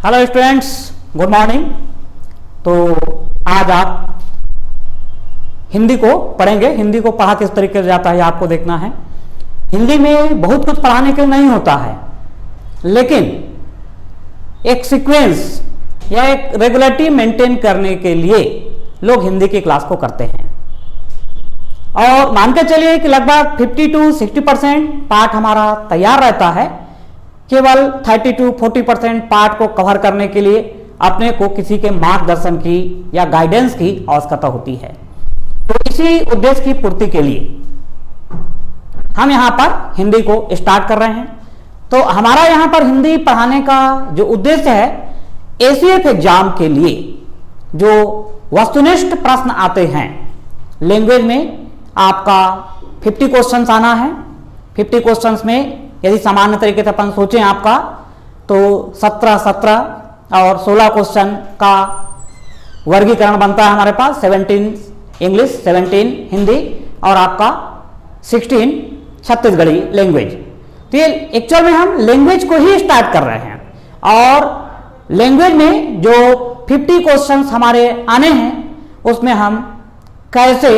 Hello students, good morning. तो आज आप हिंदी को पढ़ेंगे। हिंदी को पढ़ा किस तरीके से जाता है आपको देखना है। हिंदी में बहुत कुछ पढ़ाने के लिए नहीं होता है, लेकिन एक सीक्वेंस या एक रेगुलरिटी मेंटेन करने के लिए लोग हिंदी की क्लास को करते हैं। और मान के चलिए कि लगभग 50 to 60% पार्ट हमारा तैयार रहता है। केवल 30 to 40% पार्ट को कवर करने के लिए अपने को किसी के मार्गदर्शन की या गाइडेंस की आवश्यकता होती है। तो इसी उद्देश्य की पूर्ति के लिए हम यहाँ पर हिंदी को स्टार्ट कर रहे हैं। तो हमारा यहाँ पर हिंदी पढ़ाने का जो उद्देश्य है, एसीएफ एग्जाम के लिए जो वस्तुनिष्ठ प्रश्न आते हैं लैंग्वेज में, आपका 50 क्वेश्चंस आना है। 50 क्वेश्चंस में यदि सामान्य तरीके से अपन सोचें आपका, तो 17 और 16 क्वेश्चन का वर्गीकरण बनता है हमारे पास। 17 इंग्लिश, 17 हिंदी और आपका 16 छत्तीसगढ़ी लैंग्वेज। तो ये एक्चुअल में हम लैंग्वेज को ही स्टार्ट कर रहे हैं। और लैंग्वेज में जो 50 क्वेश्चंस हमारे आने हैं, उसमें हम कैसे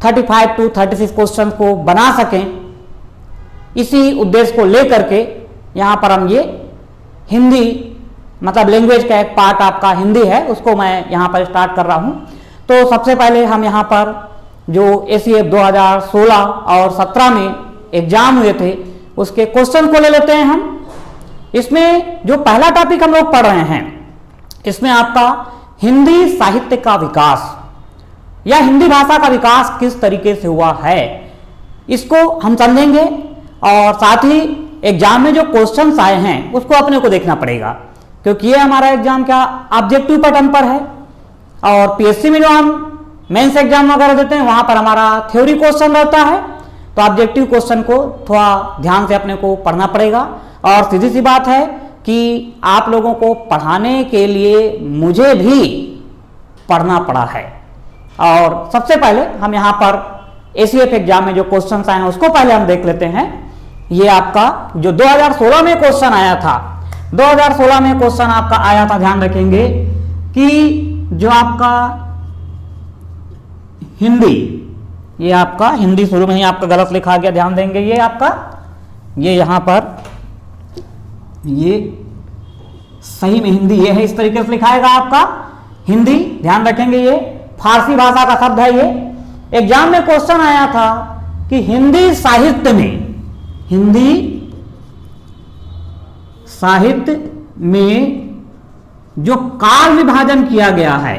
35 to 36 क्वेश्चन को बना सकें, इसी उद्देश्य को लेकर के यहाँ पर हम ये हिंदी मतलब लैंग्वेज का एक पार्ट आपका हिंदी है, उसको मैं यहाँ पर स्टार्ट कर रहा हूँ। तो सबसे पहले हम यहाँ पर जो एसीएफ 2016 और 17 में एग्जाम हुए थे, उसके क्वेश्चन को ले लेते हैं हम। इसमें जो पहला टॉपिक हम लोग पढ़ रहे हैं, इसमें आपका हिंदी साहित्य का विकास या हिंदी भाषा का विकास किस तरीके से हुआ है, इसको हम समझेंगे। और साथ ही एग्जाम में जो क्वेश्चंस आए हैं उसको अपने को देखना पड़ेगा, क्योंकि ये हमारा एग्जाम क्या ऑब्जेक्टिव पैटर्न पर है। और पीएससी में जो हम मेंस एग्जाम वगैरह देते हैं, वहां पर हमारा थ्योरी क्वेश्चन रहता है। तो ऑब्जेक्टिव क्वेश्चन को थोड़ा ध्यान से अपने को पढ़ना पड़ेगा। और सीधी सी बात है कि आप लोगों को पढ़ाने के लिए मुझे भी पढ़ना पड़ा है। और सबसे पहले हम यहाँ पर एसीएफ एग्जाम में जो क्वेश्चन आए हैं उसको पहले हम देख लेते हैं। ये आपका जो 2016 में क्वेश्चन आया था, 2016 में क्वेश्चन आपका आया था, ध्यान रखेंगे कि जो आपका हिंदी, ये आपका हिंदी शुरू में ही आपका गलत लिखा गया, ध्यान देंगे। ये आपका ये यहां पर ये सही में हिंदी ये है, इस तरीके से लिखाएगा आपका हिंदी, ध्यान रखेंगे। ये फारसी भाषा का शब्द है। ये एग्जाम में क्वेश्चन आया था कि हिंदी साहित्य में, हिंदी साहित्य में जो काल विभाजन किया गया है,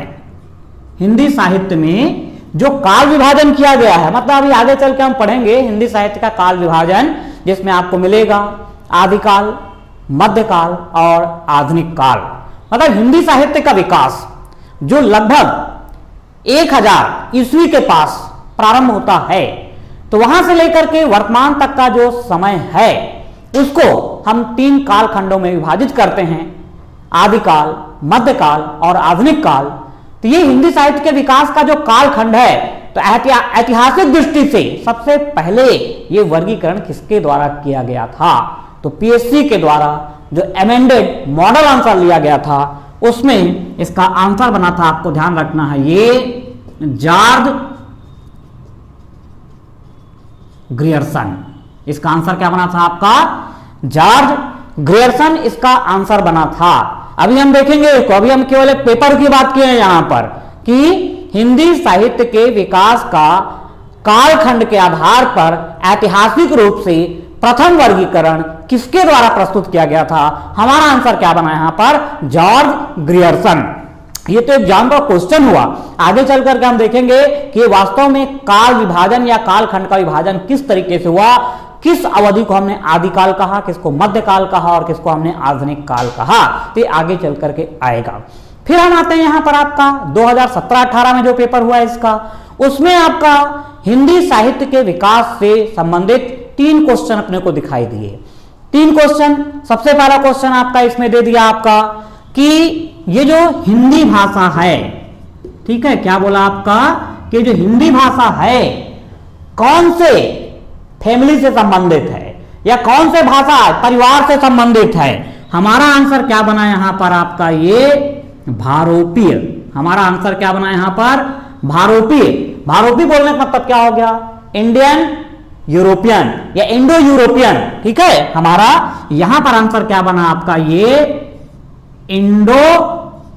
हिंदी साहित्य में जो काल विभाजन किया गया है, मतलब अभी आगे चल के हम पढ़ेंगे हिंदी साहित्य का काल विभाजन, जिसमें आपको मिलेगा आदिकाल, मध्यकाल और आधुनिक काल। मतलब हिंदी साहित्य का विकास जो लगभग 1000 ईस्वी के पास प्रारंभ होता है, तो वहां से लेकर के वर्तमान तक का जो समय है, उसको हम 3 कालखंडों में विभाजित करते हैं, आदिकाल, मध्यकाल और आधुनिक काल। तो ये हिंदी साहित्य के विकास का जो कालखंड है, तो ऐतिहासिक दृष्टि से सबसे पहले ये वर्गीकरण किसके द्वारा किया गया था? तो पीएससी के द्वारा जो एमेंडेड मॉडल आंसर लिया गया था, उसमें इसका आंसर बना था, आपको ध्यान रखना है, ये जॉर्ज ग्रियर्सन। इसका आंसर क्या बना था आपका? जॉर्ज ग्रियर्सन इसका आंसर बना था। अभी हम देखेंगे इसको, अभी हम केवल एक पेपर की बात किए हैं यहां पर कि हिंदी साहित्य के विकास का कालखंड के आधार पर ऐतिहासिक रूप से प्रथम वर्गीकरण किसके द्वारा प्रस्तुत किया गया था। हमारा आंसर क्या बना यहां पर? George Grierson. ये तो एग्जाम का क्वेश्चन हुआ। आगे चल करके हम देखेंगे कि वास्तव में काल विभाजन या कालखंड का विभाजन किस तरीके से हुआ, किस अवधि को हमने आदिकाल कहा, किसको मध्यकाल कहा और किसको हमने आधुनिक काल कहा। तो आगे चल करके आएगा। फिर हम आते हैं यहां पर आपका 2017-18 में जो पेपर हुआ इसका, उसमें आपका हिंदी साहित्य के विकास से संबंधित 3 क्वेश्चन अपने को दिखाई दिए। 3 क्वेश्चन। सबसे पहला क्वेश्चन आपका इसमें दे दिया आपका कि ये जो हिंदी भाषा है, ठीक है, क्या बोला आपका कि जो हिंदी भाषा है कौन से फैमिली से संबंधित है या कौन से भाषा परिवार से संबंधित है, हमारा आंसर क्या बना यहां पर आपका ये भारोपीय। हमारा आंसर क्या बना यहां पर भारोपीय। भारोपीय बोलने का मतलब क्या हो गया, इंडियन यूरोपियन या इंडो यूरोपियन। ठीक है, हमारा यहां पर आंसर क्या बना आपका ये इंडो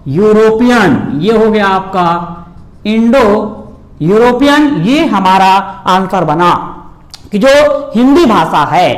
यूरोपियन। ये हो गया आपका इंडो यूरोपियन। ये हमारा आंसर बना कि जो हिंदी भाषा है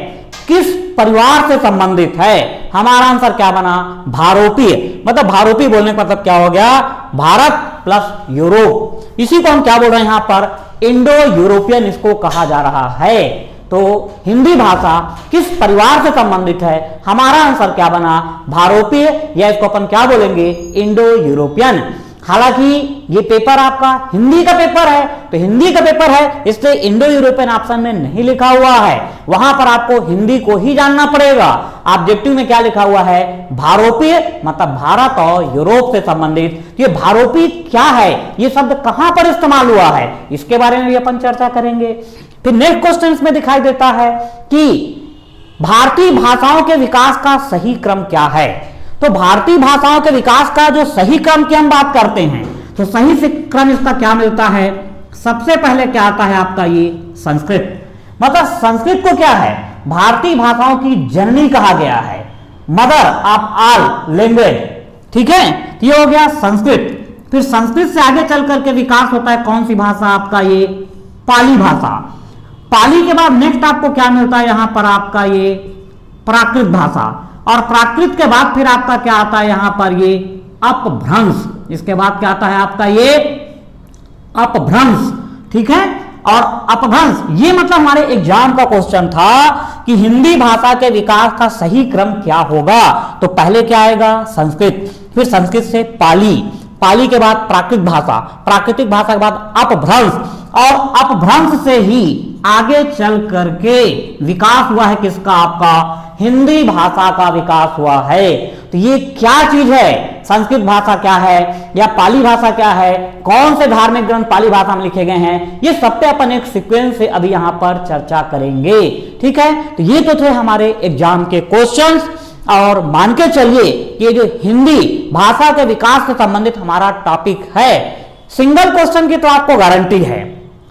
किस परिवार से संबंधित है। हमारा आंसर क्या बना भारोपीय। मतलब भारोपीय बोलने का मतलब क्या हो गया, भारत प्लस यूरोप। इसी को हम क्या बोल रहे हैं यहां पर, इंडो यूरोपियन इसको कहा जा रहा है। तो हिंदी भाषा किस परिवार से संबंधित है, हमारा आंसर क्या बना भारोपीय, या इसको अपन क्या बोलेंगे इंडो यूरोपियन। हालांकि ये पेपर आपका हिंदी का पेपर है, तो हिंदी का पेपर है इसलिए इंडो यूरोपियन ऑप्शन में नहीं लिखा हुआ है। वहां पर आपको हिंदी को ही जानना पड़ेगा। ऑब्जेक्टिव में क्या लिखा हुआ है, भारोपीय, मतलब भारत और यूरोप से संबंधित। ये भारोपीय क्या है, ये शब्द कहां पर इस्तेमाल हुआ है, इसके बारे में भी अपन चर्चा करेंगे। फिर नेक्स्ट क्वेश्चन में दिखाई देता है कि भारतीय भाषाओं के विकास का सही क्रम क्या है। तो भारतीय भाषाओं के विकास का जो सही क्रम की हम बात करते हैं, तो सही से क्रम इसका क्या मिलता है, सबसे पहले क्या आता है आपका ये संस्कृत। मतलब संस्कृत को क्या है, भारतीय भाषाओं की जननी कहा गया है, मदर ऑफ ऑल लैंग्वेज। ठीक है, ये हो गया संस्कृत। फिर संस्कृत से आगे चल करके विकास होता है कौन सी भाषा, आपका ये पाली भाषा। पाली के बाद नेक्स्ट आपको क्या मिलता है यहां पर आपका ये प्राकृत भाषा, और प्राकृत के बाद फिर आपका क्या आता है यहां पर ये अपभ्रंश। इसके बाद क्या आता है आपका ये अपभ्रंश। ठीक है, और अपभ्रंश ये मतलब हमारे एग्जाम का क्वेश्चन था कि हिंदी भाषा के विकास का सही क्रम क्या होगा। तो पहले क्या आएगा संस्कृत, फिर संस्कृत से पाली, पाली के बाद प्राकृत भाषा, प्राकृतिक भाषा के बाद अपभ्रंश, और अपभ्रंश से ही आगे चल करके विकास हुआ है किसका, आपका हिंदी भाषा का विकास हुआ है। तो ये क्या चीज है, संस्कृत भाषा क्या है या पाली भाषा क्या है, कौन से धार्मिक ग्रंथ पाली भाषा में लिखे गए हैं, ये सब पे अपन एक सीक्वेंस से अभी यहां पर चर्चा करेंगे। ठीक है, तो ये तो थे हमारे एग्जाम के क्वेश्चंस। और मान के चलिए कि जो हिंदी भाषा के विकास से संबंधित हमारा टॉपिक है, सिंगल क्वेश्चन की तो आपको गारंटी है,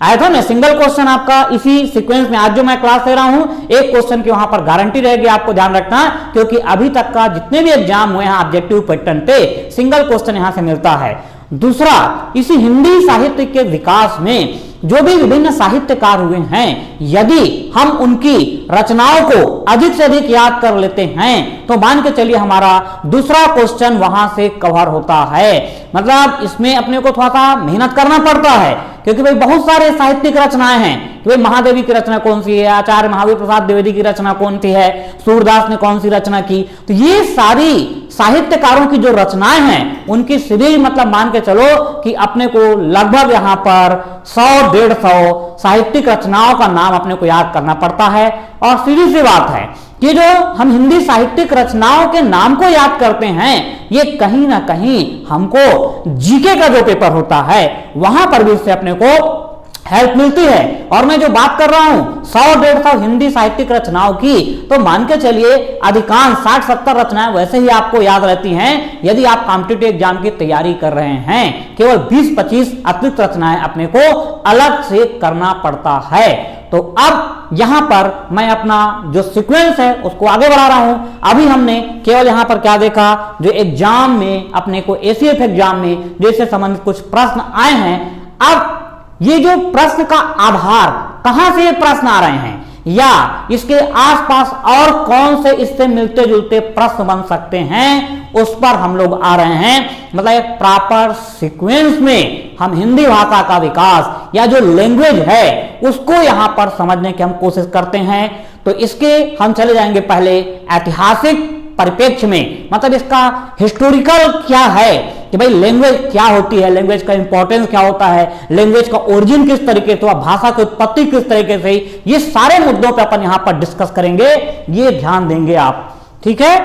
आया था ना सिंगल क्वेश्चन आपका इसी सीक्वेंस में। आज जो मैं क्लास ले रहा हूं एक क्वेश्चन की वहां पर गारंटी रहेगी, आपको ध्यान रखना, क्योंकि अभी तक का जितने भी एग्जाम हुए हैं ऑब्जेक्टिव पैटर्न पे सिंगल क्वेश्चन यहां से मिलता है। दूसरा, इसी हिंदी साहित्य के विकास में जो भी विभिन्न साहित्यकार हुए हैं, यदि हम उनकी रचनाओं को अधिक से अधिक याद कर लेते हैं तो मान के चलिए हमारा दूसरा क्वेश्चन वहां से कवर होता है। मतलब इसमें अपने को थोड़ा सा मेहनत करना पड़ता है, क्योंकि भाई बहुत सारे साहित्यिक रचनाएं हैं कि भाई महादेवी की रचना कौन सी है, आचार्य महावीर प्रसाद द्विवेदी की रचना कौन सी है, सूरदास ने कौन सी रचना की। तो ये सारी साहित्यकारों की जो रचनाएं हैं उनकी सीरीज मतलब मान के चलो कि अपने को लगभग यहां पर 100-150 साहित्यिक रचनाओं का नाम अपने को याद करना पड़ता है। और सीधी सी बात है कि जो हम हिंदी साहित्यिक रचनाओं के नाम को याद करते हैं, ये कहीं ना कहीं हमको जीके का जो पेपर होता है वहां पर भी इससे अपने को हेल्प मिलती है। और मैं जो बात कर रहा हूं 100-150 हिंदी साहित्यिक रचनाओं की, तो मान के चलिए अधिकांश 60-70 रचनाएं वैसे ही आपको याद रहती हैं यदि आप कॉम्पिटिटिव एग्जाम की तैयारी कर रहे हैं। केवल 20-25 अतिरिक्त रचनाएं अपने को अलग से करना पड़ता है। तो अब यहां पर मैं अपना जो सीक्वेंस है उसको आगे बढ़ा रहा हूं। अभी हमने केवल यहां पर क्या देखा, जो एग्जाम में अपने को एसीएफ एग्जाम में जैसे संबंधित कुछ प्रश्न आए हैं। अब ये जो प्रश्न का आधार कहां से ये प्रश्न आ रहे हैं या इसके आसपास और कौन से इससे मिलते जुलते प्रश्न बन सकते हैं, उस पर हम लोग आ रहे हैं। मतलब एक प्रॉपर सीक्वेंस में हम हिंदी भाषा का विकास या जो लैंग्वेज है उसको यहां पर समझने की हम कोशिश करते हैं। तो इसके हम चले जाएंगे पहले ऐतिहासिक परिप्रेक्ष्य में, मतलब इसका हिस्टोरिकल क्या है कि भाई लैंग्वेज क्या होती है, लैंग्वेज का इंपॉर्टेंस क्या होता है, लैंग्वेज का ओरिजिन किस तरीके से, भाषा की उत्पत्ति किस तरीके से, ये सारे मुद्दों पे अपन यहां पर डिस्कस करेंगे, ये ध्यान देंगे आप। ठीक है,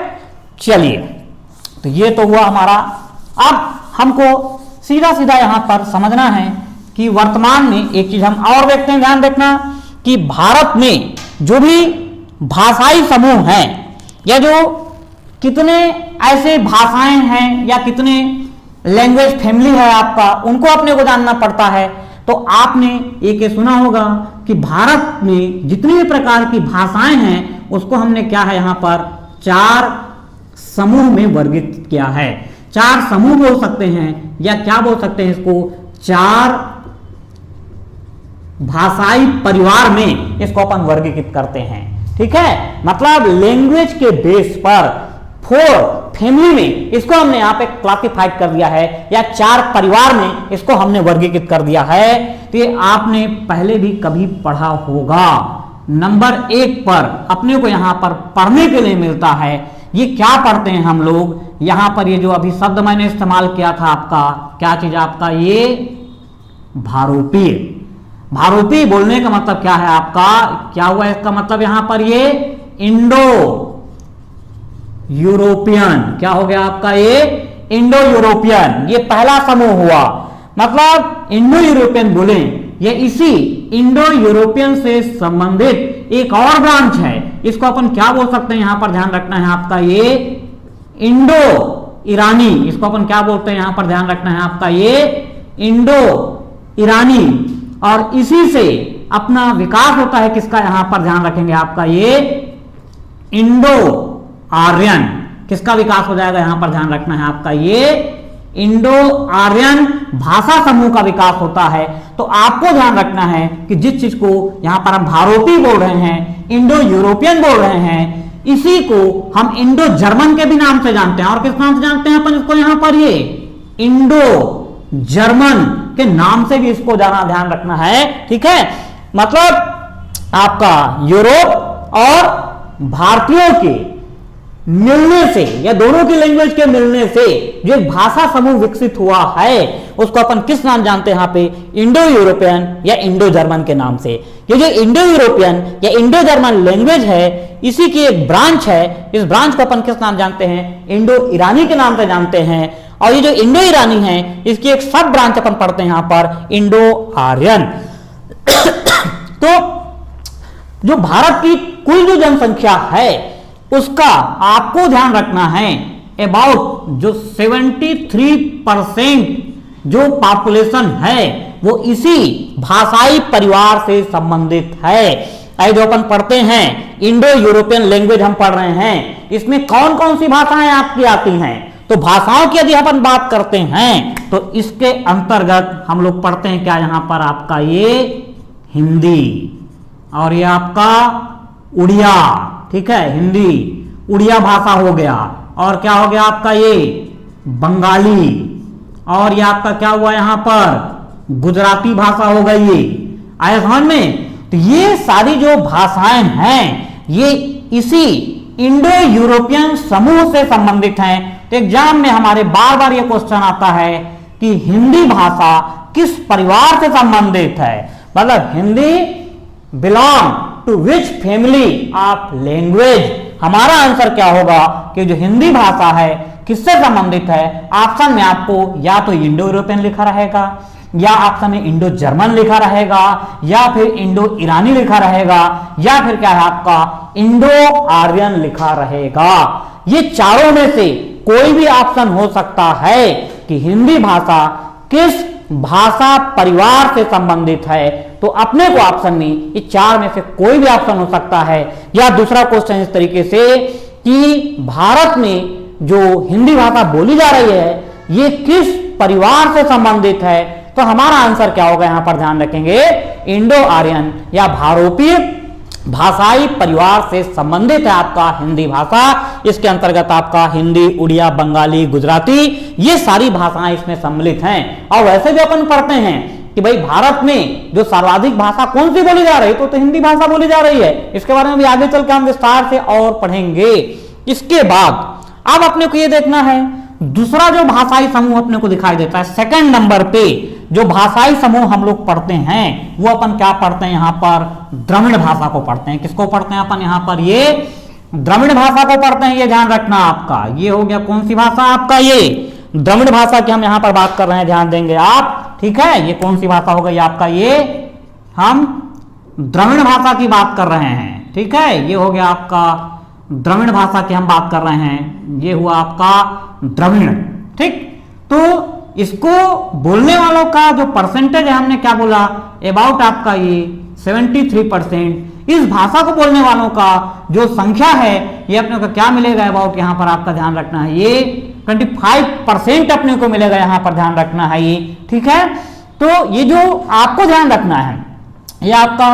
चलिए, तो ये तो हुआ हमारा। अब हमको सीधा सीधा यहां पर समझना है कि वर्तमान में एक चीज हम और देखते हैं, ध्यान देखना कि भारत में जो भी भाषाई समूह हैं या जो कितने ऐसे भाषाएं हैं या कितने लैंग्वेज फैमिली है आपका, उनको अपने को जानना पड़ता है। तो आपने एक ये सुना होगा कि भारत में जितनी भी प्रकार की भाषाएं हैं उसको हमने क्या है यहां पर 4 समूह में वर्गीकृत किया है। 4 समूह बोल सकते हैं या क्या बोल सकते हैं इसको, 4 भाषाई परिवार में इसको अपन वर्गीकृत करते हैं। ठीक है, मतलब लैंग्वेज के बेस पर 4 फैमिली में इसको हमने यहां पे क्लासिफाइड कर दिया है या 4 परिवार में इसको हमने वर्गीकृत कर दिया है। तो ये आपने पहले भी कभी पढ़ा होगा। नंबर 1 पर अपने को यहां पर पढ़ने के लिए मिलता है। ये क्या पढ़ते हैं हम लोग, यहां पर ये जो अभी शब्द मैंने इस्तेमाल किया था आपका, क्या चीज आपका, ये भारोपीय। भारोपीय बोलने का मतलब क्या है आपका, क्या हुआ इसका मतलब यहां पर, ये इंडो यूरोपियन। क्या हो गया आपका, ये इंडो यूरोपियन, ये पहला समूह हुआ। मतलब इंडो यूरोपियन बोले ये इसी इंडो यूरोपियन से संबंधित एक और ब्रांच है, इसको अपन क्या बोल सकते हैं, यहां पर ध्यान रखना है आपका, ये इंडो ईरानी। इसको अपन क्या बोलते हैं, यहां पर ध्यान रखना है आपका, ये इंडो ईरानी। और इसी से अपना विकास होता है किसका, यहां पर ध्यान रखेंगे आपका, ये इंडो आर्यन। किसका विकास हो जाएगा, यहां पर ध्यान रखना है आपका, ये इंडो आर्यन भाषा समूह का विकास होता है। तो आपको ध्यान रखना है कि जिस चीज को यहां पर हम भारोपी बोल रहे हैं, इंडो यूरोपियन बोल रहे हैं, इसी को हम इंडो जर्मन के भी नाम से जानते हैं। और किस नाम से जानते हैं अपन इसको, यहां पर ये इंडो जर्मन के नाम से भी इसको जाना, ध्यान रखना है। ठीक है, मतलब आपका यूरोप और भारतीयों के मिलने से या दोनों की लैंग्वेज के मिलने से जो एक भाषा समूह विकसित हुआ है उसको अपन किस नाम जानते हैं यहां पे, इंडो यूरोपियन या इंडो जर्मन के नाम से। ये जो इंडो यूरोपियन या इंडो जर्मन लैंग्वेज है इसी की एक ब्रांच है। इस ब्रांच को अपन किस नाम जानते हैं, इंडो ईरानी के नाम से जानते हैं। और ये जो इंडो ईरानी है इसकी एक सब ब्रांच अपन पढ़ते हैं यहां पर, इंडो आर्यन। तो जो भारत की कुल जो जनसंख्या है उसका आपको ध्यान रखना है, अबाउट जो 73% जो पॉपुलेशन है वो इसी भाषाई परिवार से संबंधित है। ऐसे जो अपन पढ़ते हैं इंडो यूरोपियन लैंग्वेज हम पढ़ रहे हैं, इसमें कौन कौन सी भाषाएं आपकी आती हैं, तो भाषाओं की यदि अपन बात करते हैं तो इसके अंतर्गत हम लोग पढ़ते हैं क्या, यहां पर आपका ये हिंदी और ये आपका उड़िया। ठीक है, हिंदी उड़िया भाषा हो गया। और क्या हो गया आपका, ये बंगाली। और ये आपका क्या हुआ यहां पर, गुजराती भाषा हो गई। ये आया समझ में। तो ये सारी जो भाषाएं हैं ये इसी इंडो यूरोपियन समूह से संबंधित हैं। तो एग्जाम में हमारे बार बार ये क्वेश्चन आता है कि हिंदी भाषा किस परिवार से संबंधित है, मतलब Hindi belong to which family of language. हमारा आंसर क्या होगा कि जो हिंदी भाषा है किससे संबंधित है। ऑप्शन में आपको या तो इंडो यूरोपियन लिखा रहेगा, या ऑप्शन में इंडो जर्मन लिखा रहेगा, या फिर इंडो ईरानी लिखा रहेगा, या फिर क्या है आपका इंडो आर्यन लिखा रहेगा। ये चारों में से कोई भी ऑप्शन हो सकता है कि हिंदी भाषा किस भाषा परिवार से संबंधित है। तो अपने को ऑप्शन में ये 4 में से कोई भी ऑप्शन हो सकता है। या दूसरा क्वेश्चन इस तरीके से कि भारत में जो हिंदी भाषा बोली जा रही है ये किस परिवार से संबंधित है। तो हमारा आंसर क्या होगा, यहां पर ध्यान रखेंगे इंडो आर्यन या भारोपीय भाषाई परिवार से संबंधित है आपका हिंदी भाषा। इसके अंतर्गत आपका हिंदी, उड़िया, बंगाली, गुजराती ये सारी भाषाएं इसमें सम्मिलित हैं। और वैसे भी अपन पढ़ते हैं कि भाई भारत में जो सर्वाधिक भाषा कौन सी बोली जा रही है, तो हिंदी भाषा बोली जा रही है। इसके बारे में भी आगे चल के हम विस्तार से और पढ़ेंगे। इसके बाद अब अपने को ये देखना है दूसरा जो भाषाई समूह अपने को दिखाई देता है, सेकंड नंबर पे जो भाषाई समूह हम लोग पढ़ते हैं वो अपन क्या पढ़ते हैं, यहां पर द्रविड़ भाषा को पढ़ते हैं। किसको पढ़ते हैं अपन, यहां पर ये द्रविड़ भाषा को पढ़ते हैं। ये ध्यान रखना आपका, ये हो गया कौन सी भाषा आपका, ये द्रविड़ भाषा की हम यहां पर बात कर रहे हैं, ध्यान देंगे आप। ठीक है, ये कौन सी भाषा हो गई आपका, ये हम द्रविड़ भाषा की बात कर रहे हैं। ठीक है, ये हो गया आपका द्रविड़ भाषा की हम बात कर रहे हैं, ये हुआ आपका द्रविड़। ठीक, तो इसको बोलने वालों का जो परसेंटेज है हमने क्या बोला, अबाउट आपका ये 73%। इस भाषा को बोलने वालों का जो संख्या है ये अपने को क्या मिलेगा, अबाउट यहाँ पर आपका ध्यान रखना है, ये 25% अपने को मिलेगा, यहाँ पर ध्यान रखना है ये। ठीक है, तो ये जो आपको ध्यान रखना है, ये आपका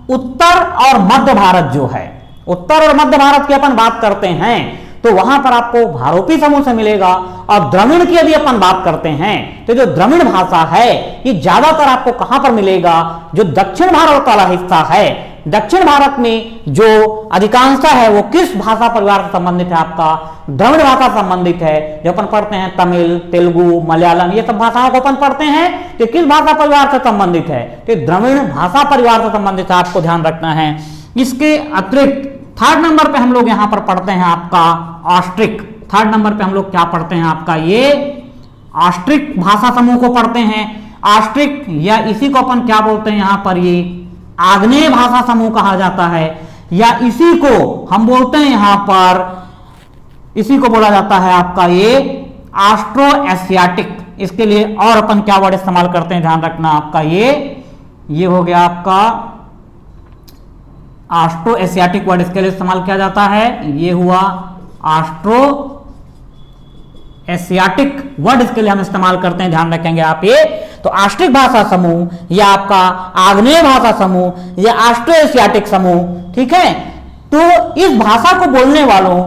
उत्तर और मध्य भारत जो है, उत्तर और मध्य भारत की अपन बात करते हैं तो वहां पर आपको भारोपी समूह से मिलेगा। और द्रविड़ की यदि अपन बात करते हैं तो जो द्रविड़ भाषा है ये ज्यादातर आपको कहां पर मिलेगा, जो दक्षिण भारत वाला हिस्सा है, दक्षिण भारत में जो अधिकांशता है वो किस भाषा परिवार से संबंधित है, आपका द्रविड़ भाषा संबंधित है। जो अपन पढ़ते हैं तमिल, तेलुगु, मलयालम, ये सब भाषाओं को अपन पढ़ते हैं तो किस भाषा परिवार से संबंधित है, तो द्रविड़ भाषा परिवार से संबंधित है, आपको ध्यान रखना है। इसके अतिरिक्त थर्ड नंबर पे हम लोग यहां पर पढ़ते हैं आपका ऑस्ट्रिक। थर्ड नंबर पे हम लोग क्या पढ़ते हैं, आपका ये ऑस्ट्रिक भाषा समूह को पढ़ते हैं। ऑस्ट्रिक या इसी को अपन क्या बोलते हैं यहाँ पर, ये आग्नेय भाषा समूह कहा जाता है, या इसी को हम बोलते हैं यहाँ पर, इसी को बोला जाता है आपका ये ऑस्ट्रो एशियाटिक। इसके लिए और अपन क्या वर्ड इस्तेमाल करते हैं, ध्यान रखना, आपका ये हो गया आपका ऑस्ट्रो एशियाटिक वर्ड इसके लिए इस्तेमाल किया जाता है। ये हुआ ऑस्ट्रो एशियाटिक वर्ड इसके लिए हम इस्तेमाल करते हैं, ध्यान रखेंगे आप ये। तो ऑस्ट्रिक भाषा समूह या आपका आग्नेय भाषा समूह या ऑस्ट्रो एशियाटिक समूह, ठीक है। तो इस भाषा को बोलने वालों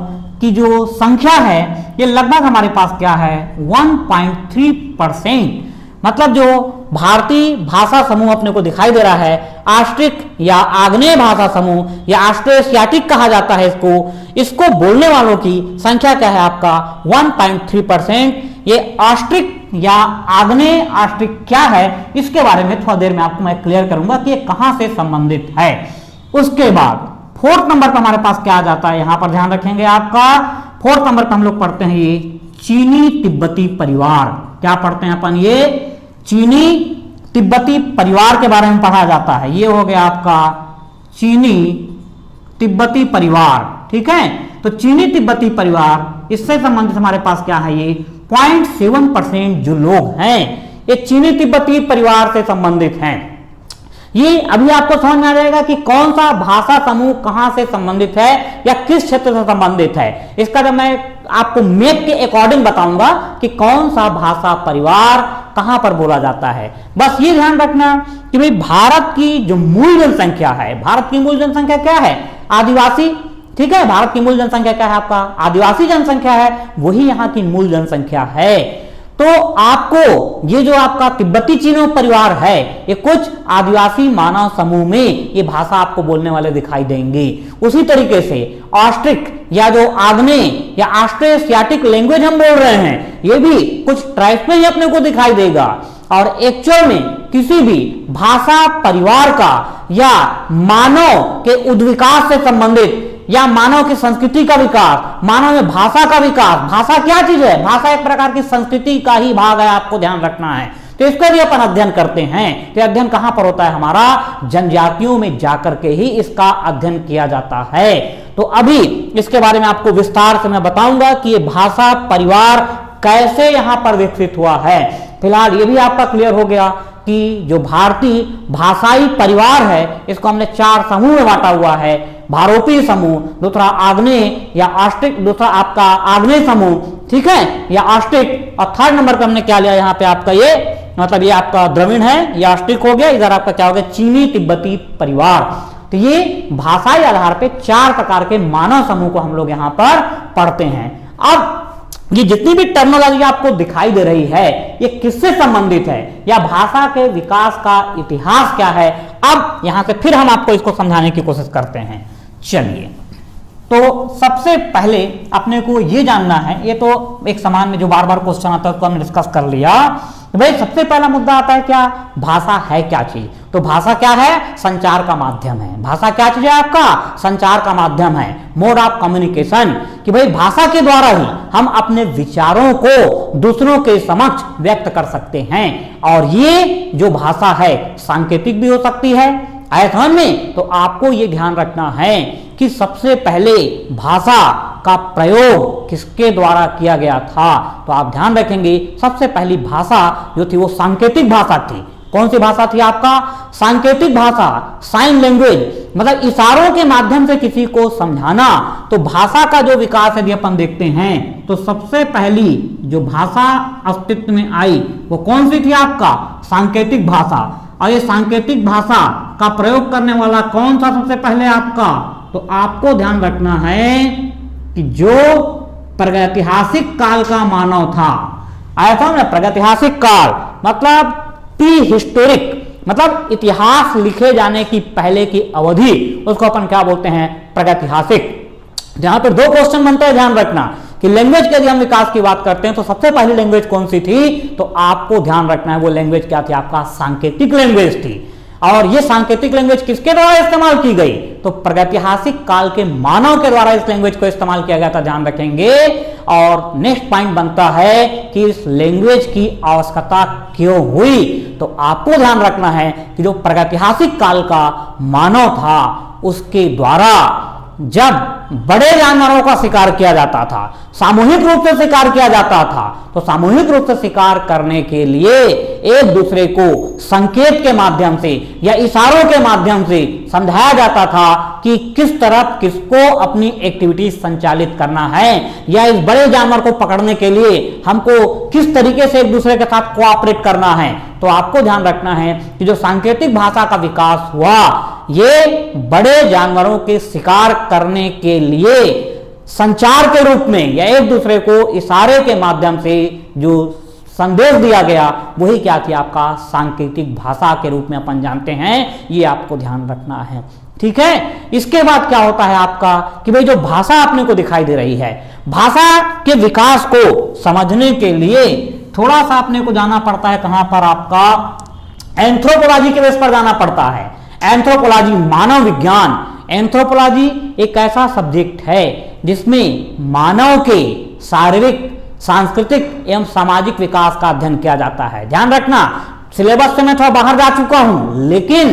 की जो संख्या है ये लगभग हमारे पास क्या है, 1.3%। मतलब जो भारतीय भाषा समूह अपने को दिखाई दे रहा है, ऑस्ट्रिक या आग्नेय भाषा समूह या ऑस्ट्रो एशियाटिक कहा जाता है इसको बोलने वालों की संख्या क्या है, आपका 1.3%। ये ऑस्ट्रिक या आग्नेय ऑस्ट्रिक क्या है इसके बारे में थोड़ा देर में आपको मैं क्लियर करूंगा कि ये कहां से संबंधित है। उसके बाद फोर्थ नंबर पर हमारे पास क्या आ जाता है, यहां पर ध्यान रखेंगे आपका फोर्थ नंबर पर हम लोग पढ़ते हैं ये चीनी तिब्बती परिवार। क्या पढ़ते हैं अपन, ये चीनी तिब्बती परिवार के बारे में पढ़ा जाता है। ये हो गया आपका चीनी तिब्बती परिवार, ठीक है। तो चीनी तिब्बती परिवार, इससे संबंधित हमारे पास क्या है, ये 0.7% जो लोग हैं ये चीनी तिब्बती परिवार से संबंधित हैं। ये अभी आपको समझ में आ जाएगा कि कौन सा भाषा समूह कहां से संबंधित है या किस क्षेत्र से संबंधित है। इसका जब मैं आपको मैप के अकॉर्डिंग बताऊंगा कि कौन सा भाषा परिवार कहां पर बोला जाता है। बस ये ध्यान रखना कि भाई भारत की जो मूल जनसंख्या है, भारत की मूल जनसंख्या क्या है, आदिवासी, ठीक है। भारत की मूल जनसंख्या क्या है, आपका आदिवासी जनसंख्या है, वही यहां की मूल जनसंख्या है। तो आपको ये जो आपका तिब्बती चीनी परिवार है ये कुछ आदिवासी मानव समूह में ये भाषा आपको बोलने वाले दिखाई देंगे। उसी तरीके से ऑस्ट्रिक या जो आग्नेय या ऑस्ट्रो एशियाटिक लैंग्वेज हम बोल रहे हैं ये भी कुछ ट्राइब्स में ही अपने को दिखाई देगा। और एक्चुअल में किसी भी भाषा परिवार का या मानव के उद्विकास से संबंधित या मानव की संस्कृति का विकास, मानव में भाषा का विकास, भाषा क्या चीज है, भाषा एक प्रकार की संस्कृति का ही भाग है, आपको ध्यान रखना है। तो इसका भी अपन अध्ययन करते हैं। तो अध्ययन कहां पर होता है, हमारा जनजातियों में जाकर के ही इसका अध्ययन किया जाता है। तो अभी इसके बारे में आपको विस्तार से मैं बताऊंगा कि ये भाषा परिवार कैसे यहां पर विकसित हुआ है। फिलहाल ये भी आपका क्लियर हो गया कि जो भारतीय भाषाई परिवार है इसको हमने 4 समूह में बांटा हुआ है। भारोपी समूह, दूसरा आग्नेय या ऑस्ट्रिक, दूसरा आपका आग्नेय समूह, ठीक है, या ऑस्ट्रिक, और थर्ड नंबर पे हमने क्या लिया यहाँ पे आपका ये, मतलब ये आपका द्रविड़ है, ये ऑस्ट्रिक हो गया, इधर आपका क्या हो गया चीनी तिब्बती परिवार। तो ये भाषाई आधार पे 4 प्रकार के मानव समूह को हम लोग यहाँ पर पढ़ते हैं। अब ये जितनी भी टर्मिनोलॉजी आपको दिखाई दे रही है ये किससे संबंधित है या भाषा के विकास का इतिहास क्या है, अब यहां से फिर हम आपको इसको समझाने की कोशिश करते हैं। चलिए, तो सबसे पहले अपने को ये जानना है, ये तो एक समान में जो बार बार क्वेश्चन आता है उसको हमने डिस्कस कर लिया। तो भाई सबसे पहला मुद्दा आता है क्या, भाषा है क्या चीज। तो भाषा क्या है, संचार का माध्यम है। भाषा क्या चीज है, आपका संचार का माध्यम है, मोड ऑफ कम्युनिकेशन। कि भाई भाषा के द्वारा ही हम अपने विचारों को दूसरों के समक्ष व्यक्त कर सकते हैं। और ये जो भाषा है सांकेतिक भी हो सकती है, आया समझ में? तो आपको ये ध्यान रखना है कि सबसे पहले भाषा का प्रयोग किसके द्वारा किया गया था। तो आप ध्यान रखेंगे सबसे पहली भाषा जो थी वो सांकेतिक भाषा थी। कौन सी भाषा थी आपका? सांकेतिक भाषा, साइन लैंग्वेज, मतलब इशारों के माध्यम से किसी को समझाना। तो भाषा का जो विकास यदि अपन देखते हैं तो सबसे पहली जो भाषा अस्तित्व में आई वो कौन सी थी आपका? सांकेतिक भाषा। और ये सांकेतिक भाषा का प्रयोग करने वाला कौन सा सबसे पहले आपका? तो आपको ध्यान रखना है कि जो प्रागैतिहासिक काल का मानव था, आया था ना, प्रागैतिहासिक काल मतलब प्री हिस्टोरिक, मतलब इतिहास लिखे जाने की पहले की अवधि, उसको अपन क्या बोलते हैं? प्रागैतिहासिक। जहां पर दो क्वेश्चन बनते हैं, ध्यान रखना कि लैंग्वेज के यदि हम विकास की बात करते हैं तो सबसे पहली लैंग्वेज कौन सी थी? तो आपको ध्यान रखना है वो लैंग्वेज क्या थी? आपका सांकेतिक लैंग्वेज थी। और ये सांकेतिक लैंग्वेज किसके द्वारा इस्तेमाल की गई? तो प्रागैतिहासिक काल के मानव के द्वारा इस लैंग्वेज को इस्तेमाल किया गया था, ध्यान रखेंगे। और नेक्स्ट पॉइंट बनता है कि इस लैंग्वेज की आवश्यकता क्यों हुई? तो आपको ध्यान रखना है कि जो प्रागैतिहासिक काल का मानव था उसके द्वारा जब बड़े जानवरों का शिकार किया जाता था, सामूहिक रूप से शिकार किया जाता था, तो सामूहिक रूप से शिकार करने के लिए एक दूसरे को संकेत के माध्यम से या इशारों के माध्यम से समझाया जाता था कि किस तरफ किसको अपनी एक्टिविटी संचालित करना है, या इस बड़े जानवर को पकड़ने के लिए हमको किस तरीके से एक दूसरे के साथ कोऑपरेट करना है। तो आपको ध्यान रखना है कि जो सांकेतिक भाषा का विकास हुआ ये बड़े जानवरों के शिकार करने के लिए संचार के रूप में या एक दूसरे को इशारे के माध्यम से जो संदेश दिया गया वही क्या थी? आपका सांकेतिक भाषा के रूप में अपन जानते हैं। ये आपको ध्यान रखना है, ठीक है। इसके बाद क्या होता है आपका कि भाई जो भाषा अपने को दिखाई दे रही है, भाषा के विकास को समझने के लिए थोड़ा सा अपने को जाना पड़ता है कहां पर? आपका एंथ्रोपोलॉजी के बेस पर जाना पड़ता है। एंथ्रोपोलॉजी मानव विज्ञान, एंथ्रोपोलॉजी एक ऐसा सब्जेक्ट है जिसमें मानव के शारीरिक, सांस्कृतिक एवं सामाजिक विकास का अध्ययन किया जाता है। ध्यान रखना सिलेबस से मैं थोड़ा बाहर जा चुका हूं, लेकिन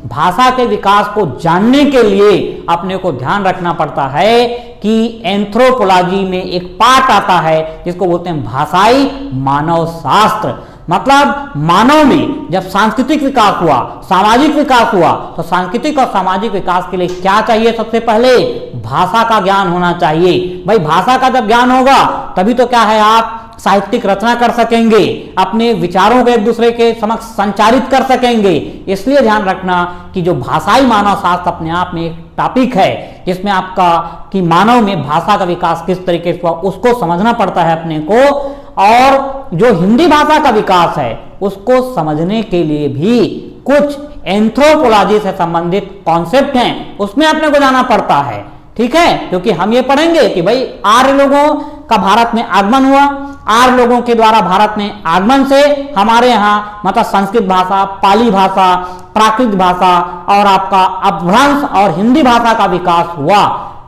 भाषा के विकास को जानने के लिए अपने को ध्यान रखना पड़ता है कि एंथ्रोपोलॉजी में एक पार्ट आता है जिसको बोलते हैं भाषाई मानव शास्त्र। मतलब मानव में जब सांस्कृतिक विकास हुआ, सामाजिक विकास हुआ, तो सांस्कृतिक और सामाजिक विकास के लिए क्या चाहिए? सबसे पहले भाषा का ज्ञान होना चाहिए। भाई भाषा का जब ज्ञान होगा तभी तो क्या है, आप साहित्यिक रचना कर सकेंगे, अपने विचारों को एक दूसरे के समक्ष संचारित कर सकेंगे। इसलिए ध्यान रखना कि जो भाषाई मानव शास्त्र अपने आप में एक टॉपिक है जिसमें आपका कि मानव में भाषा का विकास किस तरीके से हुआ उसको समझना पड़ता है अपने को। और जो हिंदी भाषा का विकास है उसको समझने के लिए भी कुछ एंथ्रोपोलॉजी से संबंधित कॉन्सेप्ट हैं, उसमें अपने को जाना पड़ता है, ठीक है। क्योंकि हम ये पढ़ेंगे कि भाई आर्य लोगों का भारत में आगमन हुआ, आर्य लोगों के द्वारा भारत में आगमन से हमारे यहाँ मतलब संस्कृत भाषा, पाली भाषा, प्राकृत भाषा और आपका अपभ्रंश और हिंदी भाषा का विकास हुआ।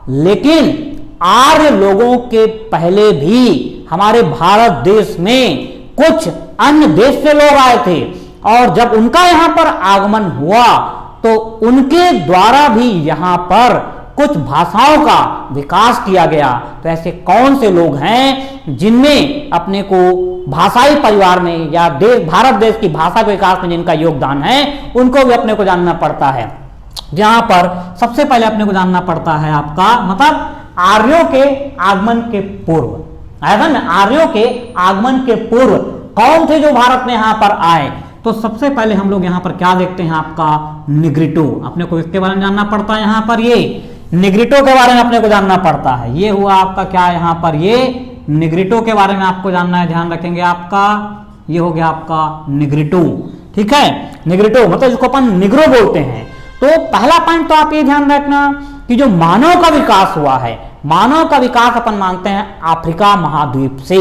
लेकिन आर्य लोगों के पहले भी हमारे भारत देश में कुछ अन्य देश से लोग आए थे, और जब उनका यहाँ पर आगमन हुआ तो उनके द्वारा भी यहाँ पर कुछ भाषाओं का विकास किया गया। तो ऐसे कौन से लोग हैं जिनमें अपने को भाषाई परिवार में या भारत देश की भाषा के विकास में जिनका योगदान है, उनको भी अपने को जानना पड़ता है। जहां पर सबसे पहले अपने को जानना पड़ता है आपका मतलब आर्यों के आगमन के पूर्व, आया ना, आर्यों के आगमन के पूर्व कौन थे जो भारत में यहां पर आए? तो सबसे पहले हम लोग यहां पर क्या देखते हैं? आपका निग्रिटो। अपने को इसके बारे में जानना पड़ता है। यहां पर ये निग्रिटो के बारे में अपने को जानना पड़ता है। ये हुआ आपका क्या? यहां पर ये निग्रिटो के बारे में आपको जानना है, ध्यान रखेंगे। आपका ये हो गया आपका निग्रिटो, ठीक है। निग्रिटो मतलब जिसको अपन निग्रो बोलते हैं। तो पहला पॉइंट तो आप ये ध्यान रखना कि जो मानव का विकास हुआ है, मानव का विकास अपन मानते हैं अफ्रीका महाद्वीप से।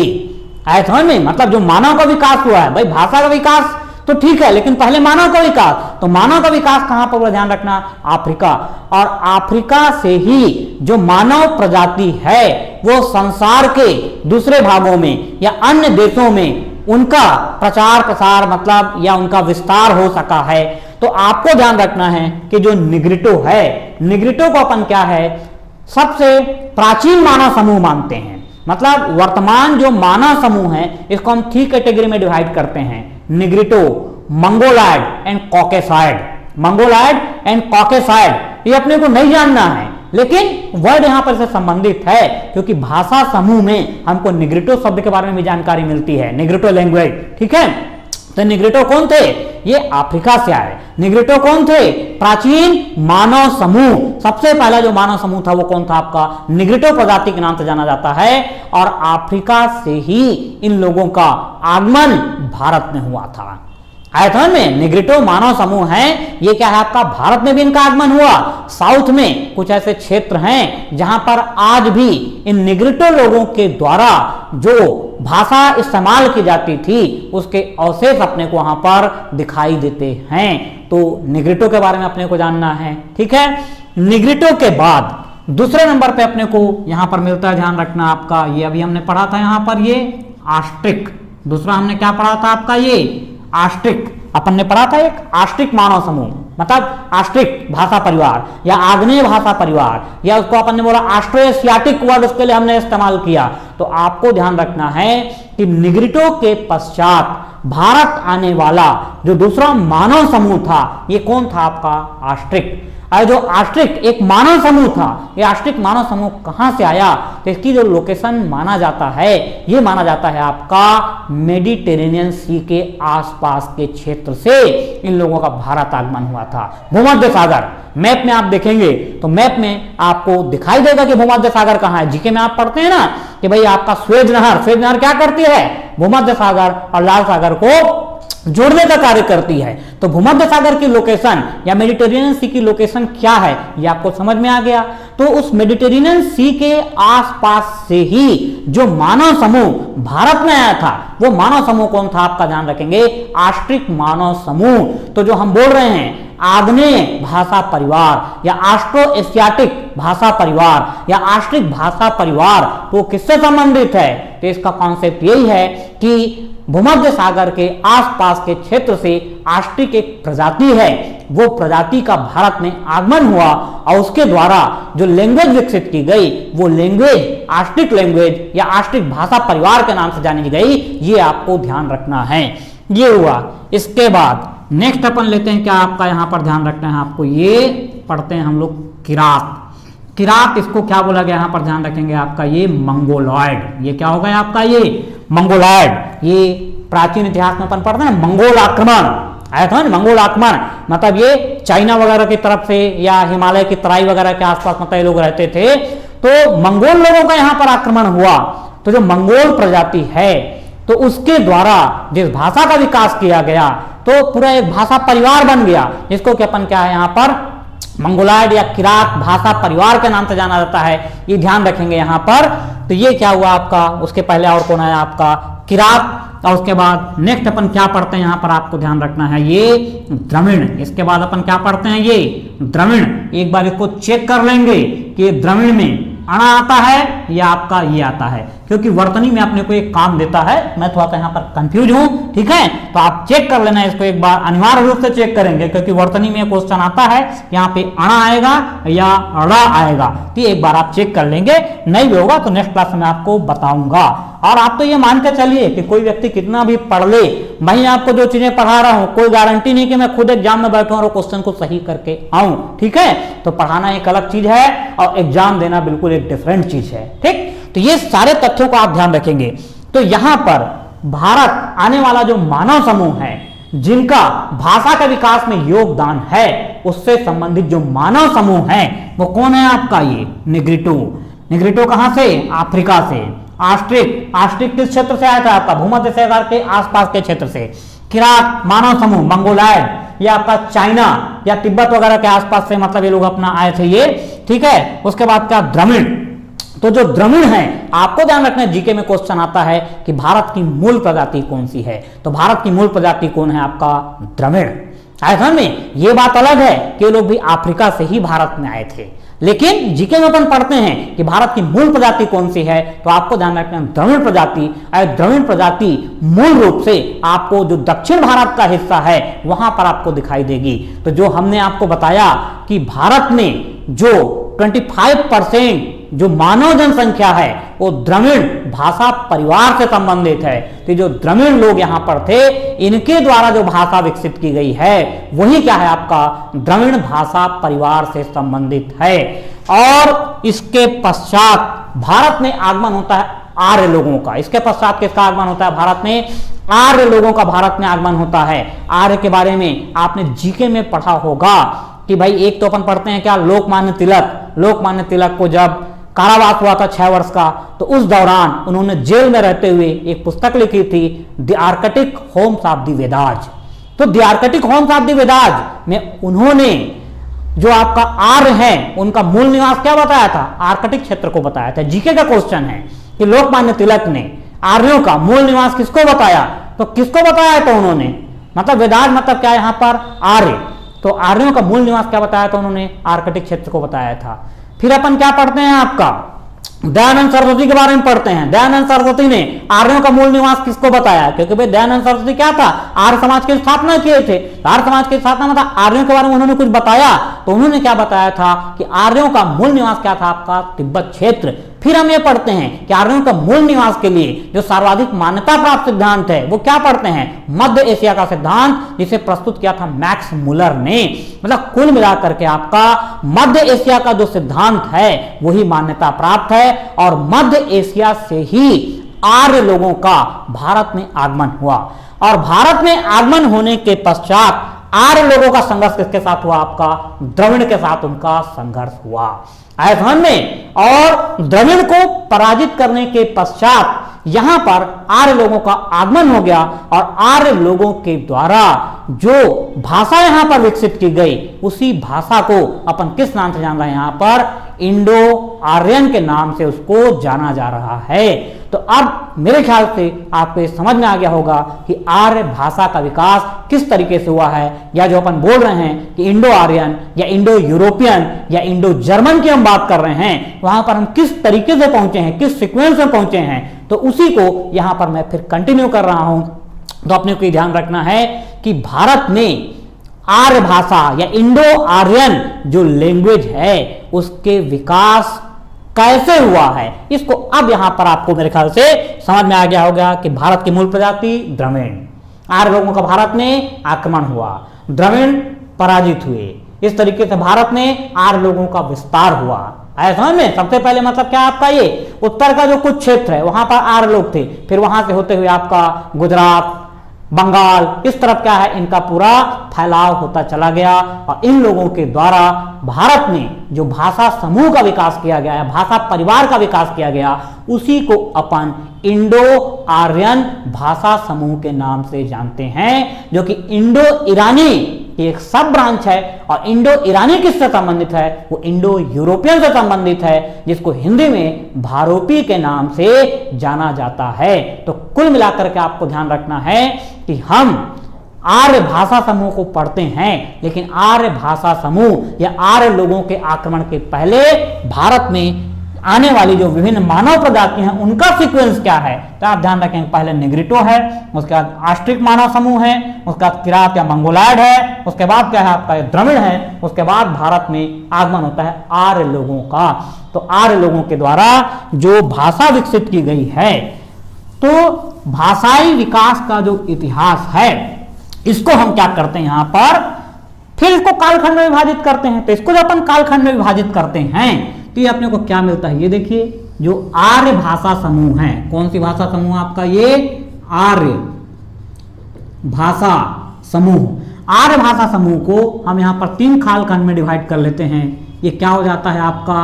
आए समझ में? मतलब जो मानव का विकास हुआ है, भाई भाषा का विकास तो ठीक है, लेकिन पहले मानव का विकास, तो मानव का विकास कहां पर हुआ? ध्यान रखना अफ्रीका। और अफ्रीका से ही जो मानव प्रजाति है वो संसार के दूसरे भागों में या अन्य देशों में उनका प्रचार प्रसार मतलब या उनका विस्तार हो सका है। तो आपको ध्यान रखना है कि जो निग्रिटो है, निग्रिटो को अपन क्या है, सबसे प्राचीन मानव समूह मानते हैं। मतलब वर्तमान जो मानव समूह है इसको हम 3 कैटेगरी में डिवाइड करते हैं, Negrito, Mongoloid and Caucasoid. Mongoloid and Caucasoid ये अपने को नहीं जानना है, लेकिन वर्ड यहां पर से संबंधित है, क्योंकि भाषा समूह में हमको निग्रिटो शब्द के बारे में भी जानकारी मिलती है, निग्रिटो लैंग्वेज। ठीक है, तो निग्रिटो कौन थे, ये अफ्रीका से आए। निग्रिटो कौन थे, प्राचीन मानव समूह। सबसे पहला जो मानव समूह था वो कौन था आपका, निग्रिटो प्रजाति के नाम से जाना जाता है, और अफ्रीका से ही इन लोगों का आगमन भारत में हुआ था। आयतन में निग्रिटो मानव समूह है, ये क्या है आपका, भारत में भी इनका आगमन हुआ। साउथ में कुछ ऐसे क्षेत्र हैं जहां पर आज भी इन निग्रिटो लोगों के द्वारा जो भाषा इस्तेमाल की जाती थी उसके अवशेष अपने को वहां पर दिखाई देते हैं। तो निग्रिटो के बारे में अपने को जानना है। ठीक है, निग्रिटो के बाद दूसरे नंबर पे अपने को यहां पर मिलता है, ध्यान रखना आपका, ये अभी हमने पढ़ा था यहां पर, ये आस्ट्रिक। दूसरा हमने क्या पढ़ा था आपका, ये आस्ट्रिक अपन ने पढ़ा था, एक आस्ट्रिक मानव समूह, मतलब आस्ट्रिक भाषा परिवार या आग्नेय भाषा परिवार, या उसको अपन ने बोला ऑस्ट्रो एशियाटिक वर्ड, उसके लिए हमने इस्तेमाल किया। तो आपको ध्यान रखना है कि निग्रिटो के पश्चात भारत आने वाला जो दूसरा मानव समूह था ये कौन था आपका, आस्ट्रिक। और जो आस्ट्रिक एक मानव समूह था, ये आस्ट्रिक मानव समूह कहां से आया, तो इसकी जो लोकेशन माना जाता है, ये माना जाता है आपका मेडिटेरेनियन सी के आसपास के क्षेत्र से इन लोगों का भारत आगमन हुआ था। भूमध्य सागर मैप में आप देखेंगे तो मैप में आपको दिखाई देगा कि भूमध्य सागर कहां है। जीके में आप पढ़ते हैं ना कि भाई आपका स्वेज नहर क्या करती है, भूमध्य सागर और लाल सागर को जोड़ने का कार्य करती है। तो भूमध्य सागर की लोकेशन या मेडिटेरेनियन सी की लोकेशन क्या है ये आपको समझ में आ गया। तो उस मेडिटेरेनियन सी के आसपास से ही जो मानव समूह भारत में आया था वो मानव समूह कौन था आपका, ध्यान रखेंगे, आस्ट्रिक मानव समूह। तो जो हम बोल रहे हैं आग्नेय भाषा परिवार या ऑस्ट्रो एशियाटिक भाषा परिवार या आस्ट्रिक भाषा परिवार, तो किससे संबंधित है, तो इसका कॉन्सेप्ट यही है कि भूमध्य सागर के आसपास के क्षेत्र से आस्ट्रिक एक प्रजाति है, वो प्रजाति का भारत में आगमन हुआ और उसके द्वारा जो लैंग्वेज विकसित की गई वो लैंग्वेज आस्ट्रिक लैंग्वेज या आस्ट्रिक भाषा परिवार के नाम से जानी गई। ये आपको ध्यान रखना है। ये हुआ। इसके बाद नेक्स्ट अपन लेते हैं क्या आपका, यहाँ पर ध्यान रखना है आपको, ये पढ़ते हैं हम लोग किरात। किरात इसको क्या बोला गया यहाँ पर ध्यान रखेंगे आपका, ये मंगोलॉयड। ये क्या होगा आपका, ये मंगोलॉयड। ये प्राचीन इतिहास में अपन पढ़ते हैं मंगोल आक्रमण आया था ना, मंगोल आक्रमण मतलब ये चाइना वगैरह की तरफ से या हिमालय की तराई वगैरह के आसपास मतलब ये लोग रहते थे, तो मंगोल लोगों का यहाँ पर आक्रमण हुआ। तो जो मंगोल प्रजाति है तो उसके द्वारा जिस भाषा का विकास किया गया तो पूरा एक भाषा परिवार बन गया, जिसको कि अपन क्या है यहाँ पर मंगोलॉयड या किरात भाषा परिवार के नाम से जाना जाता है। ये ध्यान रखेंगे यहाँ पर। तो ये क्या हुआ आपका, उसके पहले और कौन आया आपका, किरात। और उसके बाद नेक्स्ट अपन क्या पढ़ते हैं यहाँ पर आपको ध्यान रखना है, ये द्रविड़। इसके बाद अपन क्या पढ़ते हैं, ये द्रविड़। एक बार इसको चेक कर लेंगे कि द्रविड़ में अणा आता है या आपका ये आता है, क्योंकि वर्तनी में अपने को एक काम देता है, मैं थोड़ा सा यहाँ पर कंफ्यूज हूं। ठीक है, तो आप चेक कर लेना इसको एक बार, अनिवार्य रूप से चेक करेंगे क्योंकि वर्तनी में क्वेश्चन आता है, यहाँ पे अणा आएगा या अड़ा आएगा, तो एक बार आप चेक कर लेंगे। नहीं भी होगा तो नेक्स्ट क्लास में आपको बताऊंगा। और आप तो ये मान के चलिए कि कोई व्यक्ति कितना भी पढ़ ले, मैं आपको जो चीजें पढ़ा रहा हूं कोई गारंटी नहीं कि मैं खुद एग्जाम में बैठूं और क्वेश्चन को सही करके आऊं। ठीक है, तो पढ़ाना एक अलग चीज है और एग्जाम देना बिल्कुल एक डिफरेंट चीज है। ठीक, तो ये सारे तथ्यों को आप ध्यान रखेंगे। तो यहां पर भारत आने वाला जो मानव समूह है जिनका भाषा के विकास में योगदान है, उससे संबंधित जो मानव समूह है वो कौन है आपका, ये निग्रिटो। निग्रिटो कहां से, अफ्रीका से। आस्ट्रिक, आस्ट्रिक किस क्षेत्र से आया था आपका, भूमध्य सागर के आसपास के क्षेत्र से। किरात मानव समूह मंगोलॉयड या आपका चाइना या तिब्बत वगैरह के आसपास से, मतलब ये लोग अपना आए थे ये। ठीक है, उसके बाद क्या, द्रविड़। तो जो द्रविड़ है, आपको ध्यान रखना है जीके में क्वेश्चन आता है कि भारत की मूल प्रजाति कौन सी है, तो भारत की मूल प्रजाति कौन है आपका, द्रविड़। आया में ये बात अलग है कि लोग भी अफ्रीका से ही भारत में आए थे, लेकिन जीके में अपन पढ़ते हैं कि भारत की मूल प्रजाति कौन सी है, तो आपको ध्यान रखना है द्रविड़ प्रजाति। द्रविड़ प्रजाति मूल रूप से आपको जो दक्षिण भारत का हिस्सा है वहां पर आपको दिखाई देगी। तो जो हमने आपको बताया कि भारत में जो 25% जो मानव जनसंख्या है वो द्रविड़ भाषा परिवार से संबंधित है। तो जो द्रविड़ लोग यहां पर थे, इनके द्वारा जो भाषा विकसित की गई है वही क्या है, आपका द्रविड़ भाषा परिवार से संबंधित है। और इसके पश्चात भारत में आगमन होता है आर्य लोगों का। इसके पश्चात किसका आगमन होता है, भारत में आर्य लोगों का भारत में आगमन होता है। आर्य के बारे में आपने जीके में पढ़ा होगा कि भाई एक तो अपन पढ़ते हैं क्या, लोकमान्य तिलक को जब कारावास हुआ था 6 वर्ष का, तो उस दौरान उन्होंने जेल में रहते हुए एक पुस्तक लिखी थी, the Arctic homes of the Vedas. तो the Arctic homes of the Vedas में उन्होंने जो आपका आर्य है उनका मूल निवास क्या बताया था, आर्कटिक क्षेत्र को बताया था। जीके का क्वेश्चन है कि लोकमान्य तिलक ने आर्यों का मूल निवास किसको बताया, तो किसको बताया था उन्होंने, मतलब वेदाज मतलब क्या, यहां पर आर्य। तो आर्यों का मूल निवास क्या बताया था उन्होंने, आर्कटिक क्षेत्र को बताया था। फिर अपन क्या पढ़ते हैं, आपका दयानंद सरस्वती के बारे में पढ़ते हैं। दयानंद सरस्वती ने आर्यों का मूल निवास किसको बताया, क्योंकि भाई दयानंद सरस्वती क्या था, आर्य समाज की स्थापना किए थे। आर्य समाज की स्थापना मतलब आर्यों के बारे में उन्होंने कुछ बताया। तो उन्होंने क्या बताया था कि आर्यों का मूल निवास क्या था, आपका तिब्बत क्षेत्र। फिर हम ये पढ़ते हैं कि आर्यों का मूल निवास के लिए जो सर्वाधिक मान्यता प्राप्त सिद्धांत है वो क्या पढ़ते हैं, मध्य एशिया का सिद्धांत, जिसे प्रस्तुत किया था मैक्स मुलर ने। मतलब कुल मिलाकर के आपका मध्य एशिया का जो सिद्धांत है वही मान्यता प्राप्त है, और मध्य एशिया से ही आर्य लोगों का भारत में आगमन हुआ। और भारत में आगमन होने के पश्चात आर्य लोगों का संघर्ष किसके साथ हुआ, आपका द्रविड़ के साथ उनका संघर्ष हुआ। आए समझ में। और द्रविड़ को पराजित करने के पश्चात यहां पर आर्य लोगों का आगमन हो गया, और आर्य लोगों के द्वारा जो भाषा यहां पर विकसित की गई उसी भाषा को अपन किस नाम से जान रहे हैं, यहां पर इंडो आर्यन के नाम से उसको जाना जा रहा है। तो अब मेरे ख्याल से आपको ये समझ में आ गया होगा कि आर्य भाषा का विकास किस तरीके से हुआ है, या जो अपन बोल रहे हैं कि इंडो आर्यन या इंडो यूरोपियन या इंडो जर्मन की हम बात कर रहे हैं, वहां पर हम किस तरीके से पहुंचे हैं, किस सीक्वेंस में पहुंचे हैं। तो उसी को यहां पर मैं फिर कंटिन्यू कर रहा हूं। तो अपने को ध्यान रखना है कि भारत में आर्य भाषा या इंडो आर्यन जो लैंग्वेज है उसके विकास कैसे हुआ है, इसको अब यहां पर आपको मेरे ख्याल से समझ में आ गया होगा कि भारत की मूल प्रजाति द्रविड़, आर्य लोगों का भारत में आक्रमण हुआ, द्रविड़ पराजित हुए, इस तरीके से भारत में आर्य लोगों का विस्तार हुआ। समझ में। सबसे पहले मतलब क्या आपका ये उत्तर का जो कुछ क्षेत्र है वहां पर आर्य लोग थे, फिर वहां से होते हुए आपका गुजरात, बंगाल, इस तरफ क्या है इनका पूरा फैलाव होता चला गया, और इन लोगों के द्वारा भारत में जो भाषा समूह का विकास किया गया है, भाषा परिवार का विकास किया गया, उसी को अपन इंडो आर्यन भाषा समूह के नाम से जानते हैं, जो कि इंडो ईरानी एक सब ब्रांच है। और इंडो ईरानी किससे संबंधित है, वो इंडो यूरोपियन से संबंधित है, जिसको हिंदी में भारोपी के नाम से जाना जाता है। तो कुल मिलाकर के आपको ध्यान रखना है कि हम आर्य भाषा समूह को पढ़ते हैं, लेकिन आर्य भाषा समूह या आर्य लोगों के आक्रमण के पहले भारत में आने वाली जो विभिन्न मानव प्रजातियां हैं उनका सीक्वेंस क्या है। तो आप ध्यान रखें, पहले निग्रिटो है, उसके बाद आस्ट्रिक मानव समूह है, उसके बाद किरात या मंगोलायड है, उसके बाद क्या है आपका द्रविड़ है, उसके बाद भारत में आगमन होता है आर्य लोगों का। तो आर्य लोगों के द्वारा जो भाषा विकसित की गई है, तो भाषाई विकास का जो इतिहास है इसको हम क्या करते हैं, यहां पर फिर इसको कालखंड में विभाजित करते हैं। तो इसको जब अपन कालखंड में विभाजित करते हैं तो ये अपने को क्या मिलता है, ये देखिए जो आर्य भाषा समूह है, कौन सी भाषा समूह आपका, ये आर्य भाषा समूह। आर्य भाषा समूह को हम यहां पर 3 कालखंड में डिवाइड कर लेते हैं। ये क्या हो जाता है आपका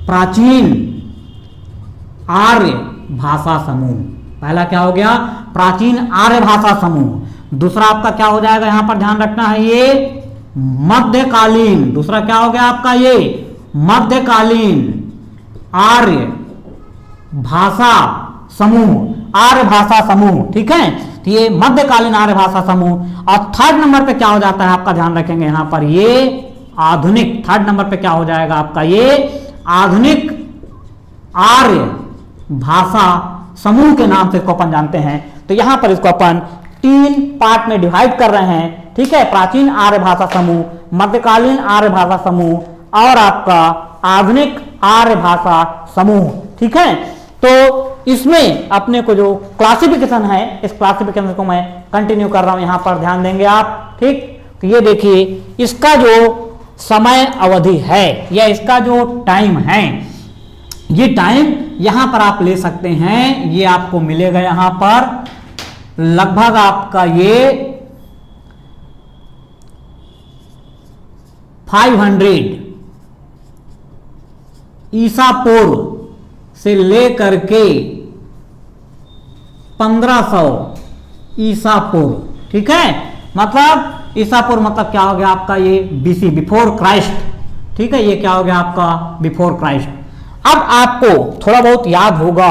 प्राचीन आर्य भाषा समूह, पहला क्या हो गया प्राचीन आर्य भाषा समूह। दूसरा आपका क्या हो जाएगा, यहां पर ध्यान रखना है, ये मध्यकालीन, दूसरा क्या हो गया आपका ये मध्यकालीन आर्य भाषा समूह, आर्य भाषा समूह, ठीक है। तो ये मध्यकालीन आर्य भाषा समूह। और थर्ड नंबर पे क्या हो जाता है आपका, ध्यान रखेंगे यहां पर ये आधुनिक, थर्ड नंबर पे क्या हो जाएगा आपका ये आधुनिक आर्य भाषा समूह के नाम से इसको अपन जानते हैं। तो यहां पर इसको अपन 3 पार्ट में डिवाइड कर रहे हैं, ठीक है। प्राचीन आर्य भाषा समूह, मध्यकालीन आर्य भाषा समूह और आपका आधुनिक आर्य भाषा समूह, ठीक है। तो इसमें अपने को जो क्लासिफिकेशन है, इस क्लासिफिकेशन को मैं कंटिन्यू कर रहा हूं, यहां पर ध्यान देंगे आप, ठीक। तो ये देखिए इसका जो समय अवधि है या इसका जो टाइम है, ये टाइम यहां पर आप ले सकते हैं, ये आपको मिलेगा यहां पर लगभग आपका ये 500 ईसा पूर्व से लेकर के 1500 ईसा पूर्व, ठीक है। मतलब ईसा पूर्व मतलब क्या हो गया आपका ये बीसी, बिफोर क्राइस्ट, ठीक है। ये क्या हो गया आपका बिफोर क्राइस्ट। अब आपको थोड़ा बहुत याद होगा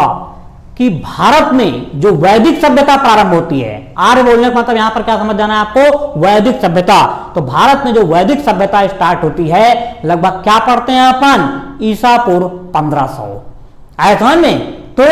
कि भारत में जो वैदिक सभ्यता प्रारंभ होती है, आर्य बोलने का मतलब यहां पर क्या समझ जाना है आपको, वैदिक सभ्यता। तो भारत में जो वैदिक सभ्यता स्टार्ट होती है लगभग क्या पढ़ते हैं अपन, ईसा पूर्व 1500, आए समझ में। तो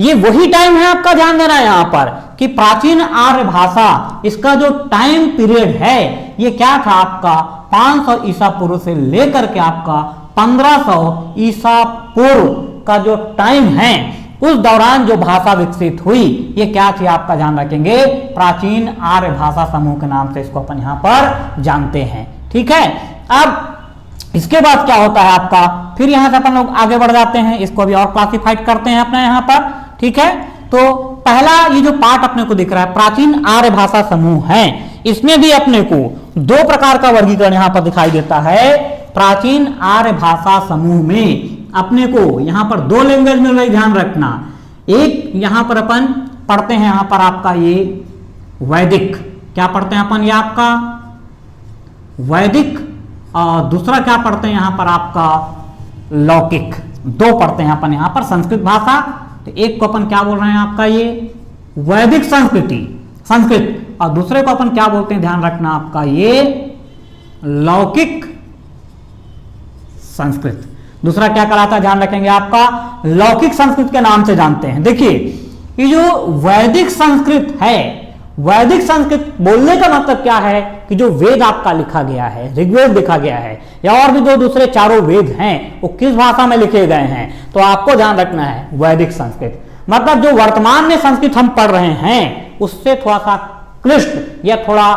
ये वही टाइम है, आपका ध्यान देना है यहां पर कि प्राचीन आर्य भाषा, इसका जो टाइम पीरियड है ये क्या था आपका 500 ईसा पूर्व से लेकर के आपका 1500 ईसा पूर्व का जो टाइम है, उस दौरान जो भाषा विकसित हुई ये क्या थी आपका ध्यान रखेंगे, प्राचीन आर्य भाषा समूह के नाम से इसको अपन यहां पर जानते हैं, ठीक है। अब इसके बाद क्या होता है आपका, फिर यहां से अपन लोग आगे बढ़ जाते हैं, इसको भी और क्लासिफाइड करते हैं अपने यहां पर, ठीक है। तो पहला ये जो पार्ट अपने को दिख रहा है प्राचीन आर्य भाषा समूह है, इसमें भी अपने को 2 प्रकार का वर्गीकरण यहां पर दिखाई देता है। प्राचीन आर्य भाषा समूह में अपने को यहां पर 2 लैंग्वेज मिल रही, ध्यान रखना। एक यहां पर अपन पढ़ते हैं यहां पर आपका ये वैदिक, क्या पढ़ते हैं अपन ये आपका वैदिक, और दूसरा क्या पढ़ते हैं यहां पर आपका लौकिक। 2 पढ़ते हैं अपन यहां पर संस्कृत भाषा। तो एक को अपन क्या बोल रहे हैं आपका ये वैदिक संस्कृति, संस्कृत, और दूसरे को अपन क्या बोलते हैं ध्यान रखना आपका ये लौकिक संस्कृत। दूसरा क्या कहलाता है ध्यान रखेंगे आपका लौकिक संस्कृत के नाम से जानते हैं। देखिए ये जो वैदिक संस्कृत है, वैदिक संस्कृत बोलने का मतलब क्या है कि जो वेद आपका लिखा गया है, ऋग्वेद लिखा गया है या और भी जो दूसरे चारों वेद हैं वो किस भाषा में लिखे गए हैं, तो आपको ध्यान रखना है वैदिक संस्कृत। मतलब जो वर्तमान में संस्कृत हम पढ़ रहे हैं उससे थोड़ा सा क्लिष्ट या थोड़ा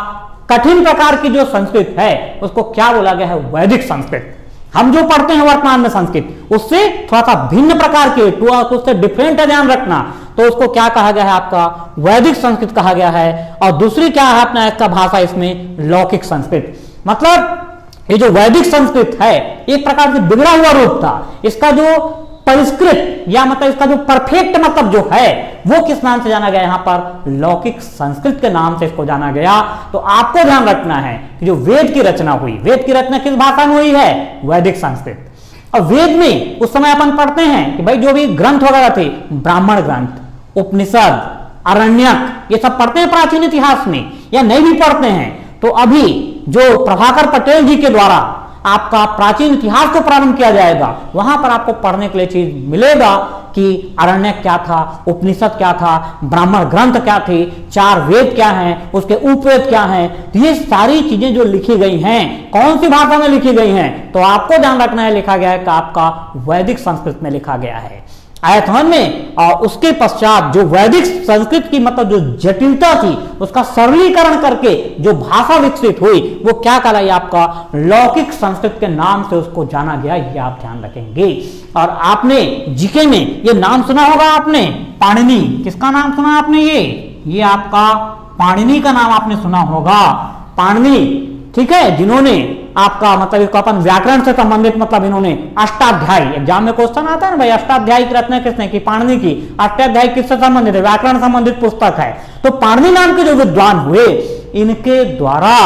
कठिन प्रकार की जो संस्कृत है उसको क्या बोला गया है, वैदिक संस्कृत। हम जो पढ़ते हैं वर्तमान में संस्कृत उससे थोड़ा सा भिन्न प्रकार के, उससे डिफरेंट है, ध्यान रखना। तो उसको क्या कहा गया है आपका वैदिक संस्कृत कहा गया है। और दूसरी क्या है अपना इसका भाषा इसमें लौकिक संस्कृत। मतलब ये जो वैदिक संस्कृत है एक प्रकार से बिगड़ा हुआ रूप था, इसका जो परिष्कृत या मतलब इसका जो परफेक्ट मतलब जो है वो किस नाम से जाना गया, यहां पर लौकिक संस्कृत के नाम से इसको जाना गया। तो आपको ध्यान रखना है कि जो वेद की रचना हुई, वेद की रचना किस भाषा में हुई है, वैदिक संस्कृत। और वेद में उस समय अपन पढ़ते हैं कि भाई जो भी ग्रंथ वगैरह थे, ब्राह्मण ग्रंथ, उपनिषद, अरण्यक, ये सब पढ़ते हैं प्राचीन इतिहास में या नहीं भी पढ़ते हैं। तो अभी जो प्रभाकर पटेल जी के द्वारा आपका प्राचीन इतिहास को प्रारंभ किया जाएगा, वहां पर आपको पढ़ने के लिए चीज मिलेगा कि अरण्यक क्या था, उपनिषद क्या था, ब्राह्मण ग्रंथ क्या थे, 4 वेद क्या हैं, उसके उपवेद क्या हैं। तो ये सारी चीजें जो लिखी गई हैं कौन सी भाषा में लिखी गई हैं, तो आपको ध्यान रखना है लिखा गया है कि आपका वैदिक संस्कृत में लिखा गया है, आया समझ में। और उसके पश्चात जो वैदिक संस्कृत की मतलब जो जटिलता थी उसका सरलीकरण करके जो भाषा विकसित हुई वो क्या कहलाई, आपका लौकिक संस्कृत के नाम से उसको जाना गया, ये आप ध्यान रखेंगे। और आपने जीके में ये नाम सुना होगा आपने, पाणिनि, किसका नाम सुना आपने, ये आपका पाणिनि का नाम आपने सुना होगा, पाणिनि, ठीक है, जिन्होंने आपका मतलब इसको अपन व्याकरण से संबंधित मतलब इन्होंने अष्टाध्यायी, एग्जाम में क्वेश्चन आता है ना भाई, अष्टाध्यायी की रचना किसने की, पाणिनि की। अष्टाध्यायी किससे संबंधित है, व्याकरण संबंधित पुस्तक है। तो पाणिनि नाम के जो विद्वान हुए इनके द्वारा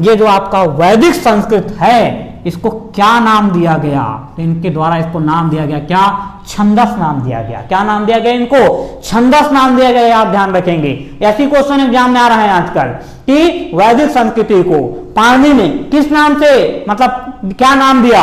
ये जो आपका वैदिक संस्कृत है इसको क्या नाम दिया गया, तो इनके द्वारा इसको नाम दिया गया क्या, छंदस नाम दिया गया। क्या नाम दिया गया इनको, छंदस नाम दिया गया। आप ध्यान रखेंगे, ऐसी क्वेश्चन एग्जाम में आ रहा है आजकल कि वैदिक संस्कृति को पाणिनि ने किस नाम से, मतलब क्या नाम दिया,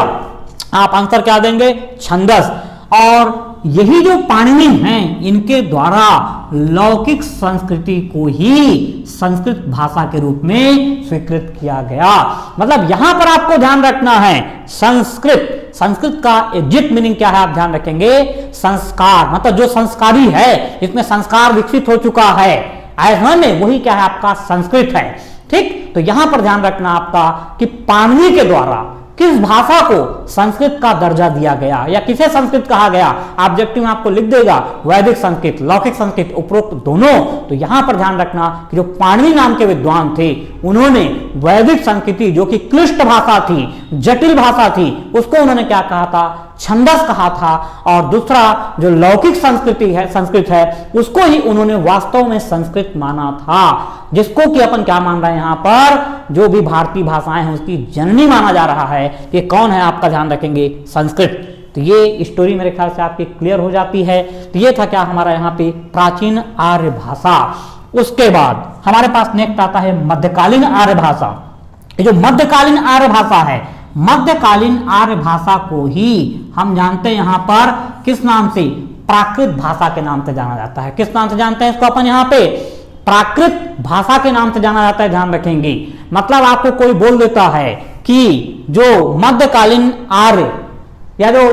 आप आंसर क्या देंगे, छंदस। और यही जो पाणिनि हैं, इनके द्वारा लौकिक संस्कृति को ही संस्कृत भाषा के रूप में स्वीकृत किया गया। मतलब यहां पर आपको ध्यान रखना है, संस्कृत, संस्कृत का एग्जैक्ट मीनिंग क्या है आप ध्यान रखेंगे, संस्कार, मतलब जो संस्कारी है, जिसमें संस्कार विकसित हो चुका है, ऐसा में वही क्या है आपका संस्कृत है। ठीक, तो यहां पर ध्यान रखना आपका कि पाणिनि के द्वारा किस भाषा को संस्कृत का दर्जा दिया गया या किसे संस्कृत कहा गया, ऑब्जेक्टिव में आपको लिख देगा वैदिक संस्कृत, लौकिक संस्कृत, उपरोक्त दोनों। तो यहां पर ध्यान रखना कि जो पाणिनि नाम के विद्वान थे, उन्होंने वैदिक संस्कृति जो कि क्लिष्ट भाषा थी, जटिल भाषा थी, उसको उन्होंने क्या कहा था, छंदस कहा था। और दूसरा जो लौकिक संस्कृति है, संस्कृत है, उसको ही उन्होंने वास्तव में संस्कृत माना था, जिसको कि अपन क्या मान रहे हैं यहां पर, जो भी भारतीय भाषाएं हैं उसकी जननी माना जा रहा है। ये कौन है आपका ध्यान रखेंगे, संस्कृत। तो ये स्टोरी मेरे ख्याल से आपकी क्लियर हो जाती है। तो ये था क्या हमारा यहाँ पे प्राचीन आर्य भाषा। उसके बाद हमारे पास नेक्स्ट आता है मध्यकालीन आर्य भाषा। ये जो मध्यकालीन आर्य भाषा है, मध्यकालीन आर्य भाषा को ही हम जानते हैं यहां पर किस नाम से, प्राकृत भाषा के नाम से जाना जाता है। किस नाम से जानते हैं इसको अपन यहाँ पे, प्राकृत भाषा के नाम से जाना जाता है, ध्यान रखेंगे। मतलब आपको कोई बोल देता है कि जो मध्यकालीन आर्य या जो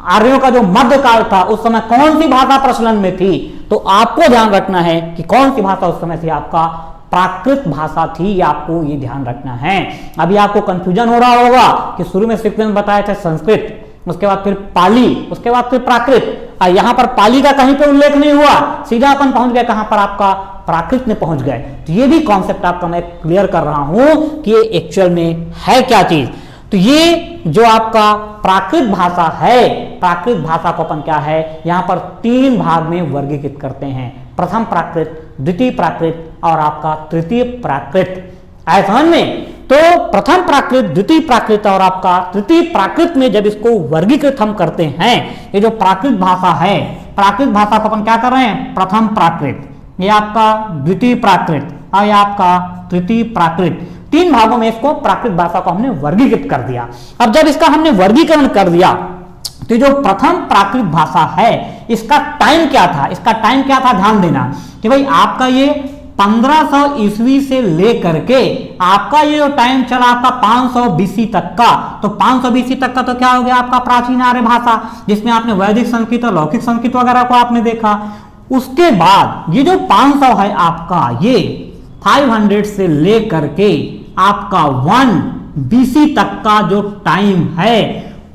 आर्यों का जो मध्यकाल था, उस समय कौन सी भाषा प्रचलन में थी, तो आपको ध्यान रखना है कि कौन सी भाषा उस समय थी, आपका प्राकृत भाषा थी। ये आपको ये ध्यान रखना है। अभी आपको कंफ्यूजन हो रहा होगा कि शुरू में सीक्वेंस बताया था संस्कृत, उसके बाद फिर पाली, उसके बाद फिर प्राकृत। यहां पर पाली का कहीं पे उल्लेख नहीं हुआ, सीधा अपन पहुंच गए कहां पर, आपका प्राकृत में पहुंच गए। तो ये भी कॉन्सेप्ट आपका मैं क्लियर कर रहा हूं कि ये एक्चुअल में है क्या चीज। तो ये जो आपका प्राकृत भाषा है, प्राकृत भाषा को अपन क्या है यहां पर 3 भाग में वर्गीकृत करते हैं, प्रथम प्राकृत, द्वितीय प्राकृत और आपका तृतीय प्राकृत। ऐसा में तो प्रथम प्राकृत, द्वितीय प्राकृत और आपका तृतीय प्राकृत में जब इसको वर्गीकृत हम करते हैं, ये जो प्राकृत भाषा है, प्राकृत भाषा को अपन क्या कर रहे हैं, प्रथम प्राकृत, ये आपका द्वितीय प्राकृत और ये आपका तृतीय प्राकृत, 3 भागों में इसको प्राकृत भाषा को हमने वर्गीकृत कर दिया। अब जब इसका हमने वर्गीकरण कर दिया, तो जो प्रथम प्राकृत भाषा है इसका टाइम क्या था, इसका टाइम क्या था, ध्यान देना कि भाई आपका ये 1500 ईस्वी से लेकर के आपका ये जो टाइम चला आपका 500 बीसी तक का, तो 500 बीसी तक का तो क्या हो गया आपका प्राचीन आर्य भाषा, जिसमें आपने वैदिक संस्कृत और लौकिक संस्कृत वगैरह को आपने देखा। उसके बाद ये जो 500 है आपका, ये 500 से लेकर के आपका 1 बीसी तक का जो टाइम है,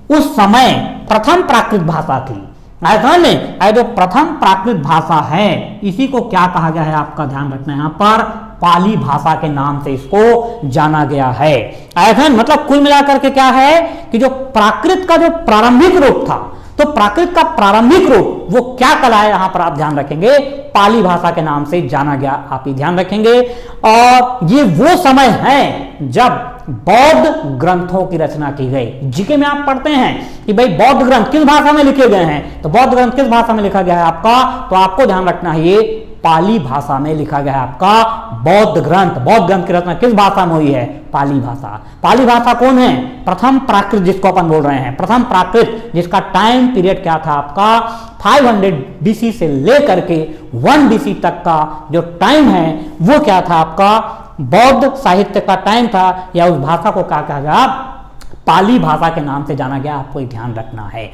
उस समय प्रथम प्राकृत भाषा थी। ऐसा नहीं, जो प्रथम प्राकृत भाषा है इसी को क्या कहा गया है, आपका ध्यान रखना है, यहाँ पर पाली भाषा के नाम से इसको जाना गया है। ऐसा मतलब कुल मिलाकर के क्या है कि जो प्राकृत का जो प्रारंभिक रूप था, तो प्राकृत का प्रारंभिक रूप वो क्या कला है, यहां पर आप ध्यान रखेंगे पाली भाषा के नाम से जाना गया, आप ही ध्यान रखेंगे। और ये वो समय है जब बौद्ध ग्रंथों की रचना की गई। जीके में आप पढ़ते हैं कि भाई बौद्ध ग्रंथ किस भाषा में लिखे गए हैं, तो बौद्ध ग्रंथ किस भाषा में लिखा गया है आपका, तो आपको ध्यान रखना है ये पाली भाषा में लिखा गया है आपका बौद्ध ग्रंथ। बौद्ध ग्रंथ की रचना किस भाषा में हुई है, पाली भाषा। पाली भाषा कौन है, प्रथम प्राकृत जिसको अपन बोल रहे हैं, प्रथम प्राकृत, जिसका टाइम पीरियड क्या था आपका 500 बीसी से लेकर के 1 बीसी तक का जो टाइम है वो क्या था आपका बौद्ध साहित्य का टाइम था, या उस भाषा को क्या कहा गया, पाली भाषा के नाम से जाना गया, आपको ध्यान रखना है।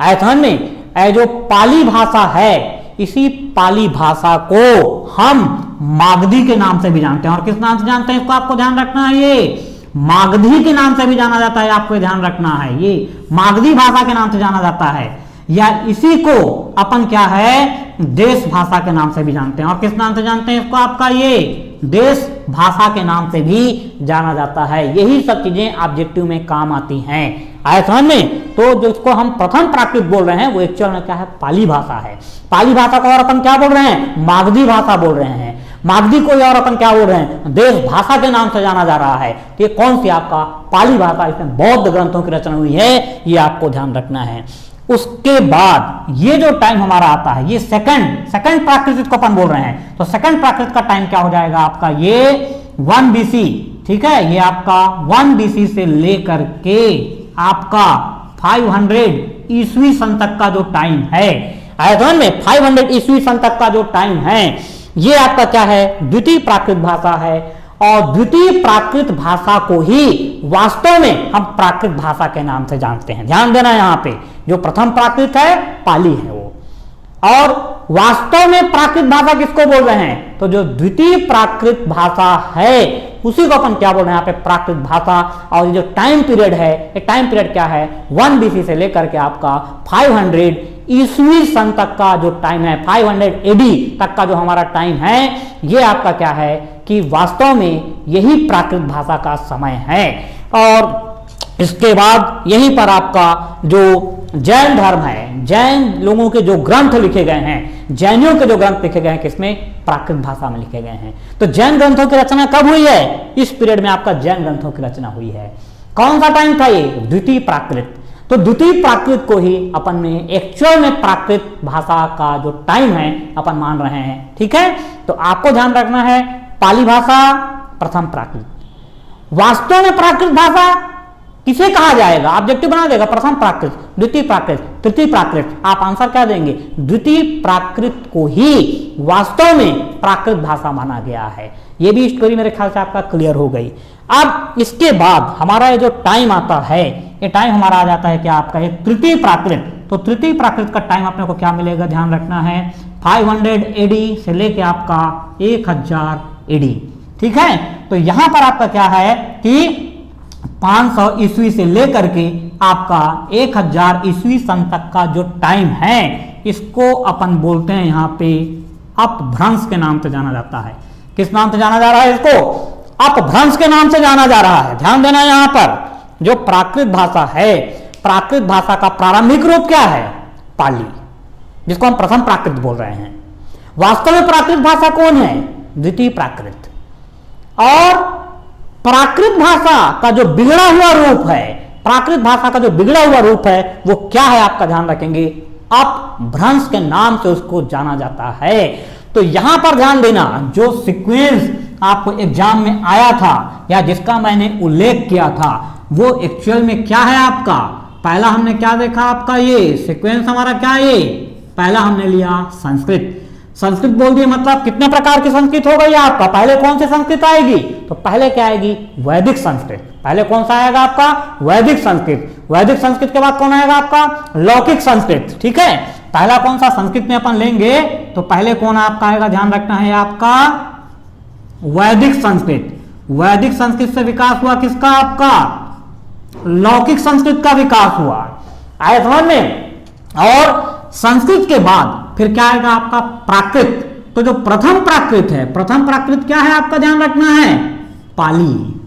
ऐसा में जो पाली भाषा है, इसी पाली भाषा को हम मागधी के नाम से भी जानते हैं। और किस नाम से जानते हैं इसको आपको ध्यान रखना है, ये मागधी के नाम से भी जाना जाता है, आपको ध्यान रखना है, ये मागधी भाषा के नाम से जाना जाता है, या इसी को अपन क्या है देश भाषा के नाम से भी जानते हैं। और किस नाम से जानते हैं इसको, आपका ये देश भाषा के नाम से भी जाना जाता है। यही सब चीजें ऑब्जेक्टिव में काम आती हैं। ऐसा में तो जिसको हम प्रथम प्राकृत बोल रहे हैं वो एक्चुअल में क्या है, पाली भाषा है। पाली भाषा को और अपन क्या बोल रहे हैं, मागधी भाषा बोल रहे हैं। मागधी को और अपन क्या बोल रहे हैं, देश भाषा के नाम से जाना जा रहा है। तो ये कौन सी आपका पाली भाषा, इसमें बौद्ध ग्रंथों की रचना हुई है, ये आपको ध्यान रखना है। उसके बाद ये जो टाइम हमारा आता है, ये सेकंड प्राकृत को अपन बोल रहे हैं, तो सेकंड प्राकृत का टाइम क्या हो जाएगा आपका, ये 1 BC, ठीक है, ये आपका 1 BC से लेकर के आपका 500 ईस्वी सन तक का जो टाइम है, आयतन में 500 ईस्वी सन तक का जो टाइम है, ये आपका क्या है, द्वितीय प्राकृत भाषा है। और द्वितीय प्राकृत भाषा को ही वास्तव में हम प्राकृत भाषा के नाम से जानते हैं। ध्यान देना, यहां पे जो प्रथम प्राकृत है पाली है वो, और वास्तव में प्राकृत भाषा किसको बोल रहे हैं, तो जो द्वितीय प्राकृत भाषा है उसी को अपन क्या बोल रहे हैं यहाँ पे प्राकृत भाषा। और ये जो टाइम पीरियड है, ये टाइम पीरियड क्या है, 1 BC से लेकर के आपका 500 ईस्वी सन तक का जो टाइम है, 500 AD तक का जो हमारा टाइम है, ये आपका क्या है कि वास्तव में यही प्राकृत भाषा का समय है। और इसके बाद यहीं पर आपका जो जैन धर्म है, जैन लोगों के जो ग्रंथ लिखे गए हैं, जैनियों के जो ग्रंथ लिखे गए हैं किसमें, प्राकृत भाषा में लिखे गए हैं। तो जैन ग्रंथों की रचना कब हुई है, इस पीरियड में आपका जैन ग्रंथों की रचना हुई है। कौन सा टाइम था ये, द्वितीय प्राकृत। तो द्वितीय प्राकृत को ही अपन ने एक्चुअल में प्राकृत भाषा का जो टाइम है अपन मान रहे हैं, ठीक है। तो आपको ध्यान रखना है, पाली भाषा प्रथम प्राकृत, वास्तव में प्राकृत भाषा किसे कहा जाएगा, ऑब्जेक्टिव बना देगा, प्रथम प्राकृत, द्वितीय प्राकृत, तृतीय प्राकृत, आप आंसर क्या देंगे, द्वितीय प्राकृत को ही वास्तव में प्राकृत भाषा माना गया है। ये भी स्टोरी मेरे ख्याल से आपका क्लियर हो गई। अब इसके बाद हमारा ये जो टाइम आता है, ये टाइम हमारा आ जाता है क्या आपका, ये तृतीय प्राकृत। तो तृतीय प्राकृत का टाइम अपने को क्या मिलेगा, ध्यान रखना है, 500 AD से लेके आपका 1000 AD, ठीक है। तो यहां पर आपका क्या है कि 500 ईस्वी से लेकर के आपका 1000 ईस्वी सन तक का जो टाइम है, इसको अपन बोलते हैं यहाँ पे अपभ्रंश के नाम से जाना जाता है। किस नाम से जाना जा रहा है, इसको अपभ्रंश के नाम से जाना जा रहा है। ध्यान देना, यहाँ पर जो प्राकृत भाषा है, प्राकृत भाषा का प्रारंभिक रूप क्या है, पाली, जिसको हम प्रथम प्राकृत बोल रहे हैं। वास्तव में प्राकृत भाषा कौन है, द्वितीय प्राकृत। और प्राकृत भाषा का जो बिगड़ा हुआ रूप है, प्राकृत भाषा का जो बिगड़ा हुआ रूप है वो क्या है, आपका ध्यान रखेंगे, अपभ्रंश के नाम से उसको जाना जाता है। तो यहां पर ध्यान देना, जो सीक्वेंस आपको एग्जाम में आया था या जिसका मैंने उल्लेख किया था, वो एक्चुअल में क्या है आपका, पहला हमने क्या देखा आपका, ये सीक्वेंस हमारा क्या है, ये पहला हमने लिया संस्कृत। संस्कृत बोल दिए मतलब कितने प्रकार की संस्कृत हो गई आपका, पहले कौन सी संस्कृत आएगी, तो पहले क्या आएगी, वैदिक संस्कृत। पहले कौन सा आएगा आपका, वैदिक संस्कृत। वैदिक संस्कृत के बाद कौन आएगा आपका, लौकिक संस्कृत, ठीक है। पहला कौन सा संस्कृत में अपन लेंगे, तो पहले कौन आपका आएगा, ध्यान रखना है आपका वैदिक संस्कृत। वैदिक संस्कृत से विकास हुआ किसका, आपका लौकिक संस्कृत का विकास हुआ, आए समझ में। और संस्कृत के बाद फिर क्या आएगा आपका प्राकृत। तो जो प्रथम प्राकृत है, प्रथम प्राकृत क्या है आपका, ध्यान रखना है, पाली।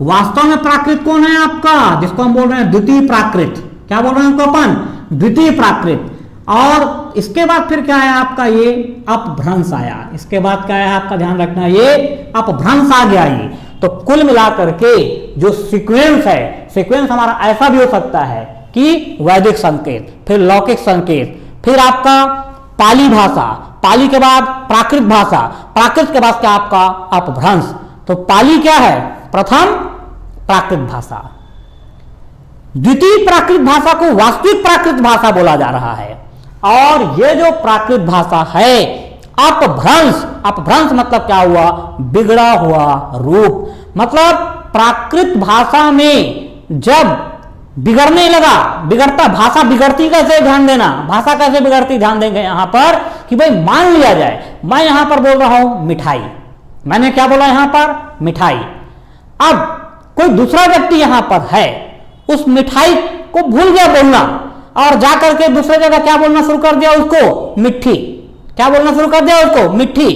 वास्तव में प्राकृत कौन है आपका, जिसको हम बोल रहे हैं द्वितीय प्राकृत। क्या बोल रहे हैं उसको अपन, द्वितीय प्राकृत। और इसके बाद फिर क्या है आपका, ये अपभ्रंश आया। इसके बाद क्या है आपका, ध्यान रखना, ये अपभ्रंश आ गया ये। तो कुल मिलाकर के जो सीक्वेंस है, सीक्वेंस हमारा ऐसा भी हो सकता है कि वैदिक संकेत, फिर लौकिक संकेत, फिर आपका पाली भाषा, पाली के बाद प्राकृत भाषा, प्राकृत के बाद क्या आपका अपभ्रंश। तो पाली क्या है, प्रथम प्राकृत भाषा। द्वितीय प्राकृत भाषा को वास्तविक प्राकृत भाषा बोला जा रहा है। और ये जो प्राकृत भाषा है, अपभ्रंश, अपभ्रंश मतलब क्या हुआ, बिगड़ा हुआ रूप। मतलब प्राकृत भाषा में जब बिगड़ने लगा, बिगड़ता, भाषा बिगड़ती कैसे, ध्यान देना, भाषा कैसे बिगड़ती, ध्यान देंगे यहां पर कि भाई मान लिया जाए मैं यहां पर बोल रहा हूं मिठाई, मैंने क्या बोला यहां पर, मिठाई। अब कोई दूसरा व्यक्ति यहां पर है, उस मिठाई को भूल गया बोलना और जाकर के दूसरे जगह क्या बोलना शुरू कर दिया, उसको मिट्टी, क्या बोलना शुरू कर दिया उसको, मिट्टी।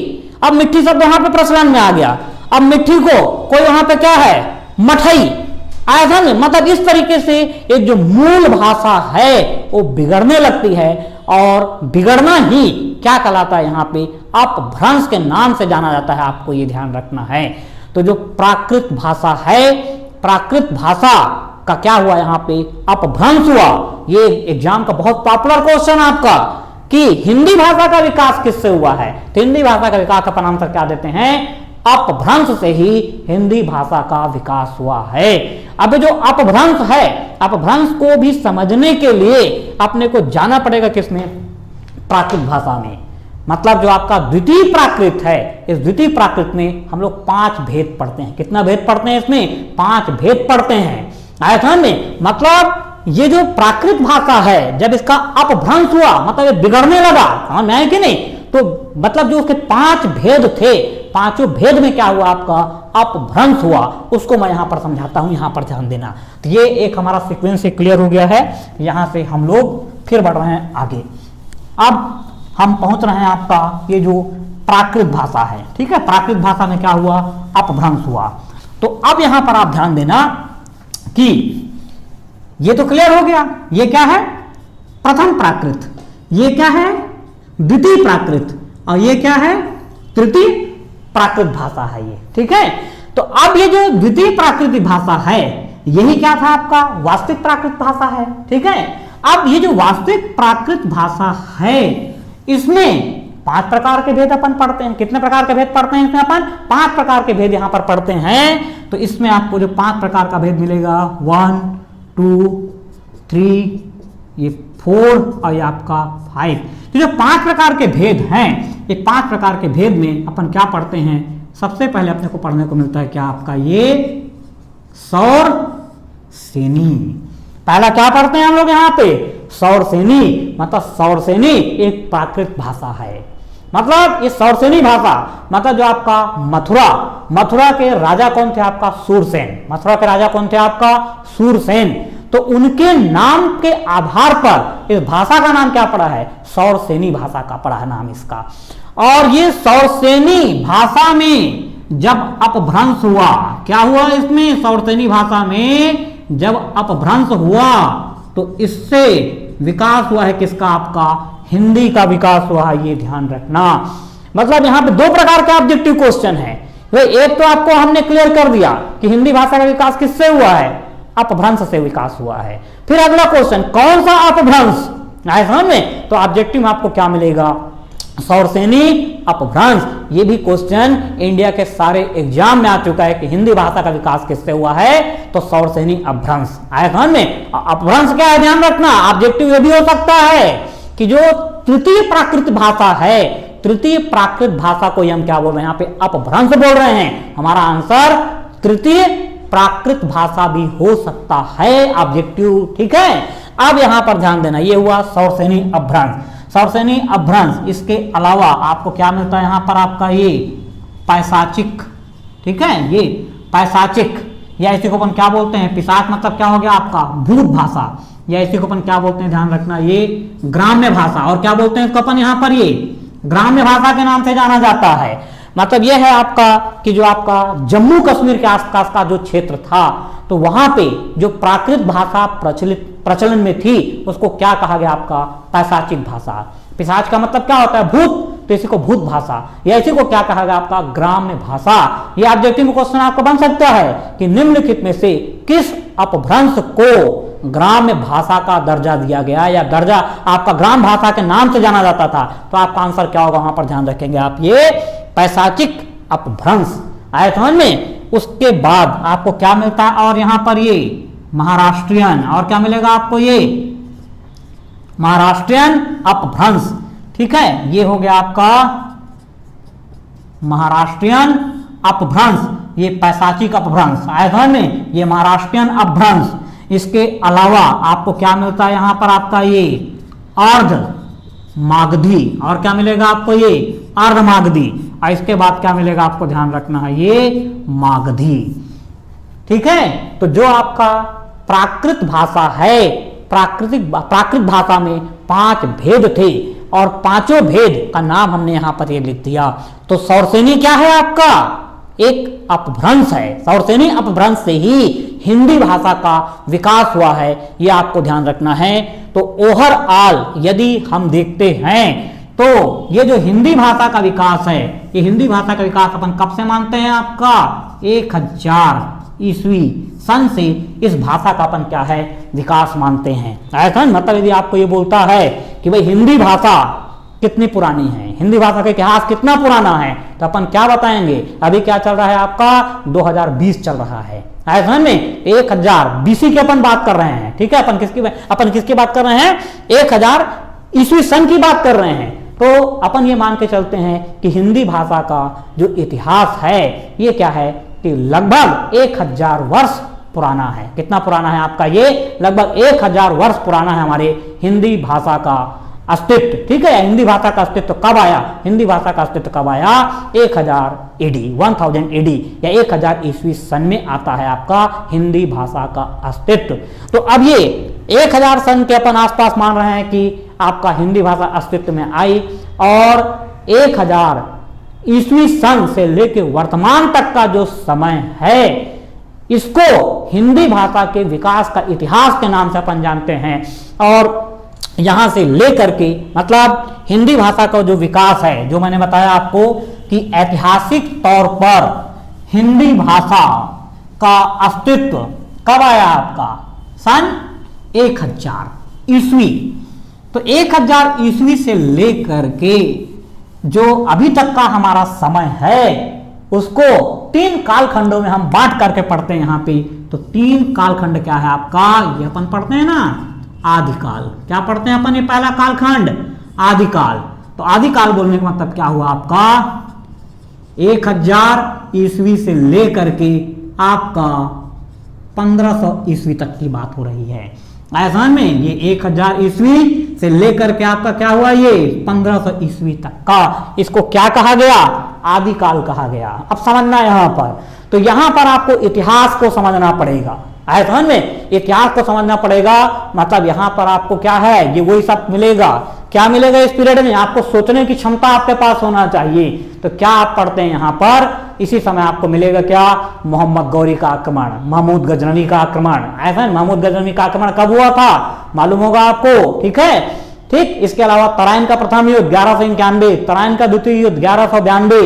अब मिट्टी शब्द वहां पे प्रचलन में आ गया। अब मिट्टी को कोई वहां पे क्या है, मठई, ऐसा नहीं। मतलब इस तरीके से एक जो मूल भाषा है वो बिगड़ने लगती है और बिगड़ना ही क्या कहलाता है यहाँ पे, अपभ्रंश के नाम से जाना जाता है। आपको ये ध्यान रखना है। तो जो प्राकृत भाषा है, प्राकृत भाषा का क्या हुआ यहाँ पे, अपभ्रंश हुआ। ये एग्जाम का बहुत पॉपुलर क्वेश्चन आपका कि हिंदी भाषा का विकास किससे हुआ है। तो हिंदी भाषा का विकास अपन आंसर क्या देते हैं, अपभ्रंश से ही हिंदी भाषा का विकास हुआ है। अब जो अपभ्रंश है, अपभ्रंश को भी समझने के लिए अपने को जाना पड़ेगा किसमें, प्राकृत भाषा में। मतलब जो आपका द्वितीय प्राकृत है, इस द्वितीय प्राकृत में हम लोग 5 भेद पढ़ते हैं। कितना भेद पढ़ते हैं इसमें, 5 भेद पढ़ते हैं। आया समझ में। मतलब ये जो प्राकृत भाषा है, जब इसका अपभ्रंश हुआ, मतलब ये बिगड़ने लगा, समझ में आया कि नहीं। तो मतलब जो उसके 5 भेद थे, 5 भेद में क्या हुआ, आपका अपभ्रंश हुआ। उसको मैं यहां पर समझाता हूं, यहां पर ध्यान देना। तो ये एक हमारा सीक्वेंस से क्लियर हो गया है। यहां से हम लोग फिर बढ़ रहे हैं आगे। अब हम पहुंच रहे हैं आपका ये जो प्राकृत भाषा है, ठीक है। प्राकृत भाषा में क्या हुआ, अपभ्रंश हुआ। तो अब यहां पर आप ध्यान देना कि ये तो क्लियर हो गया, ये क्या है, प्रथम प्राकृत, ये क्या है, द्वितीय प्राकृत, और ये क्या है, तृतीय प्राकृत भाषा है ये, ठीक है। तो अब ये जो द्वितीय प्राकृतिक भाषा है, यही क्या था आपका, वास्तविक प्राकृत भाषा है, ठीक है। अब ये जो वास्तविक प्राकृत भाषा है, इसमें 5 प्रकार के भेद अपन पढ़ते हैं। कितने प्रकार के भेद पढ़ते हैं इसमें अपन, 5 प्रकार के भेद यहां पर पढ़ते हैं। तो इसमें आपको जो 5 प्रकार का भेद मिलेगा, 1 2 3, ये 4 और ये आपका 5। तो जो 5 प्रकार के भेद हैं, ये 5 प्रकार के भेद में अपन क्या पढ़ते हैं, सबसे पहले अपने को पढ़ने को मिलता है क्या, आपका ये सौर सेनी। पहला क्या पढ़ते हैं हम लोग यहाँ पे, सौर सेनी। मतलब सौर सेनी एक प्राकृत भाषा है। मतलब ये सौरसेनी भाषा, मतलब जो आपका मथुरा के राजा कौन थे, आपका सूरसेन। मथुरा के राजा कौन थे, आपका सूरसेन। तो उनके नाम के आधार पर इस भाषा का नाम क्या पड़ा है, सौरसेनी भाषा का पड़ा है नाम इसका। और ये सौरसेनी भाषा में जब अपभ्रंश हुआ, क्या हुआ इसमें, सौरसेनी भाषा में जब अपभ्रंश हुआ तो इससे विकास हुआ है किसका, आपका हिंदी का विकास हुआ है। ये ध्यान रखना। मतलब यहां पे 2 प्रकार के ऑब्जेक्टिव क्वेश्चन है। एक तो आपको हमने क्लियर कर दिया कि हिंदी भाषा का विकास किससे हुआ है, अपभ्रंश से विकास हुआ है। फिर अगला क्वेश्चन, कौन सा अपभ्रंश, आए समझ में। तो ऑब्जेक्टिव में आपको क्या मिलेगा, सौरसेनी अपभ्रंश। ये भी क्वेश्चन इंडिया के सारे एग्जाम में आ चुका है कि हिंदी भाषा का विकास किससे हुआ है, तो सौरसेनी अपभ्रंश। आए समझ में। अपभ्रंश क्या है, ध्यान रखना। ऑब्जेक्टिव ये भी हो सकता है कि जो तृतीय प्राकृत भाषा है, तृतीय प्राकृत भाषा को हम क्या बोल रहे हैं, यहाँ पे अपभ्रंश बोल रहे हैं। हमारा आंसर तृतीय प्राकृत भाषा भी हो सकता है, ऑब्जेक्टिव, ठीक है। अब यहां पर ध्यान देना, ये हुआ सौरसेनी अपभ्रंश। सौरसेनी अपभ्रंश, इसके अलावा आपको क्या मिलता है यहां पर, आपका ये पैशाचिक, ठीक है। ये पैशाचिक, या इसी को अपन क्या बोलते हैं, पिशाच मतलब क्या हो गया आपका, भूत भाषा, या इसी को अपन क्या बोलते हैं, ध्यान रखना, ये ग्राम्य भाषा। और क्या बोलते हैं इसको अपन यहाँ पर, ये ग्राम्य भाषा के नाम से जाना जाता है। मतलब यह है आपका कि जो आपका जम्मू कश्मीर के आसपास का जो क्षेत्र था, तो वहां पे जो प्राकृत भाषा प्रचलन में थी, उसको क्या कहा गया, आपका पैशाचिक भाषा। पिशाच का मतलब क्या होता है, भूत, तो इसी को भूत भाषा, या इसी को क्या कहा गया, आपका ग्राम्य भाषा। यह ऑब्जेक्टिव क्वेश्चन आपको बन सकता है कि निम्नलिखित में से किस अपभ्रंश को ग्राम्य भाषा का दर्जा दिया गया, या दर्जा आपका ग्राम भाषा के नाम से जाना जाता था। तो आपका आंसर क्या होगा, वहां पर ध्यान रखेंगे आप, ये पैशाचिक अपभ्रंश। आए समझ में। उसके बाद आपको क्या मिलता है, और यहां पर ये महाराष्ट्रियन, और क्या मिलेगा आपको, ये महाराष्ट्रियन अपभ्रंश, ठीक है। ये हो गया आपका महाराष्ट्रियन अपभ्रंश, ये पैशाचिक अपभ्रंश। आए समझ में, ये महाराष्ट्रियन अपभ्रंश। इसके अलावा आपको क्या मिलता है यहां पर, आपका ये अर्ध मागधी, और क्या मिलेगा आपको, ये अर्ध मागधी। और इसके बाद क्या मिलेगा आपको, ध्यान रखना है, ये मागधी, ठीक है। तो जो आपका प्राकृत भाषा है, प्राकृत भाषा में 5 भेद थे, और 5 भेद का नाम हमने यहां पर ये लिख दिया। तो सौरसेनी क्या है आपका, एक अपभ्रंश है। सौरसेनी अपभ्रंश से ही हिंदी भाषा का विकास हुआ है, ये आपको ध्यान रखना है। तो ओवरऑल यदि हम देखते हैं तो ये जो हिंदी भाषा का विकास है, ये हिंदी भाषा का विकास अपन कब से मानते हैं आपका 1000 ईस्वी सन से इस भाषा का अपन क्या है विकास मानते हैं। ऐसा मतलब यदि आपको ये बोलता है कि भाई हिंदी भाषा कितनी पुरानी है, हिंदी भाषा का इतिहास कितना पुराना है, तो अपन क्या बताएंगे, अभी क्या चल रहा है आपका 2020 चल रहा है। ऐसा में 1000 बीसी की अपन बात कर रहे हैं, ठीक है। अपन किसकी बात कर रहे हैं, 1000 ईस्वी सन की बात कर रहे हैं। तो अपन ये मान के चलते हैं कि हिंदी भाषा का जो इतिहास है ये क्या है कि लगभग 1000 वर्ष पुराना है। कितना पुराना है आपका, ये लगभग 1000 वर्ष पुराना है हमारे हिंदी भाषा का अस्तित्व, ठीक है। हिंदी भाषा का अस्तित्व कब आया, हिंदी भाषा का अस्तित्व कब आया 1000 एडी 1000 एडी या 1000 ईस्वी सन में आता है आपका हिंदी भाषा का अस्तित्व। तो अब ये 1000 सन के अपन आसपास मान रहे हैं कि आपका हिंदी भाषा अस्तित्व में आई, और 1000 ईस्वी सन से लेकर वर्तमान तक का जो समय है इसको हिंदी भाषा के विकास का इतिहास के नाम से अपन जानते हैं। और यहां से लेकर के मतलब हिंदी भाषा का जो विकास है, जो मैंने बताया आपको कि ऐतिहासिक तौर पर हिंदी भाषा का अस्तित्व कब आया आपका सन 1000 ईस्वी। तो 1000 ईस्वी से लेकर के जो अभी तक का हमारा समय है उसको 3 कालखंडों में हम बांट करके पढ़ते हैं यहाँ पे। तो 3 कालखंड क्या है आपका, ये अपन पढ़ते हैं ना आदिकाल। क्या पढ़ते हैं अपन, ये पहला कालखंड आदिकाल। तो आदिकाल बोलने का मतलब क्या हुआ आपका 1000 ईस्वी से लेकर के आपका 1500 ईस्वी तक की बात हो रही है। ऐसा में ये 1000 ईस्वी से लेकर के आपका क्या हुआ, ये 1500 ईस्वी तक का, इसको क्या कहा गया, आदिकाल कहा गया। अब समझना यहां पर, तो यहां पर आपको इतिहास को समझना पड़ेगा। ऐसा में इतिहास को समझना पड़ेगा, मतलब यहां पर आपको क्या है, ये वही सब मिलेगा। क्या मिलेगा इस पीरियड में, आपको सोचने की क्षमता आपके पास होना चाहिए। तो क्या आप पढ़ते हैं यहां पर, इसी समय आपको मिलेगा क्या, मोहम्मद गौरी का आक्रमण, महमूद गजनवी का आक्रमण। ऐसा महमूद गजनवी का आक्रमण कब हुआ था मालूम होगा आपको, ठीक है। ठीक, इसके अलावा तराइन का प्रथम युद्ध 1191, तराइन का द्वितीय युद्ध 1192।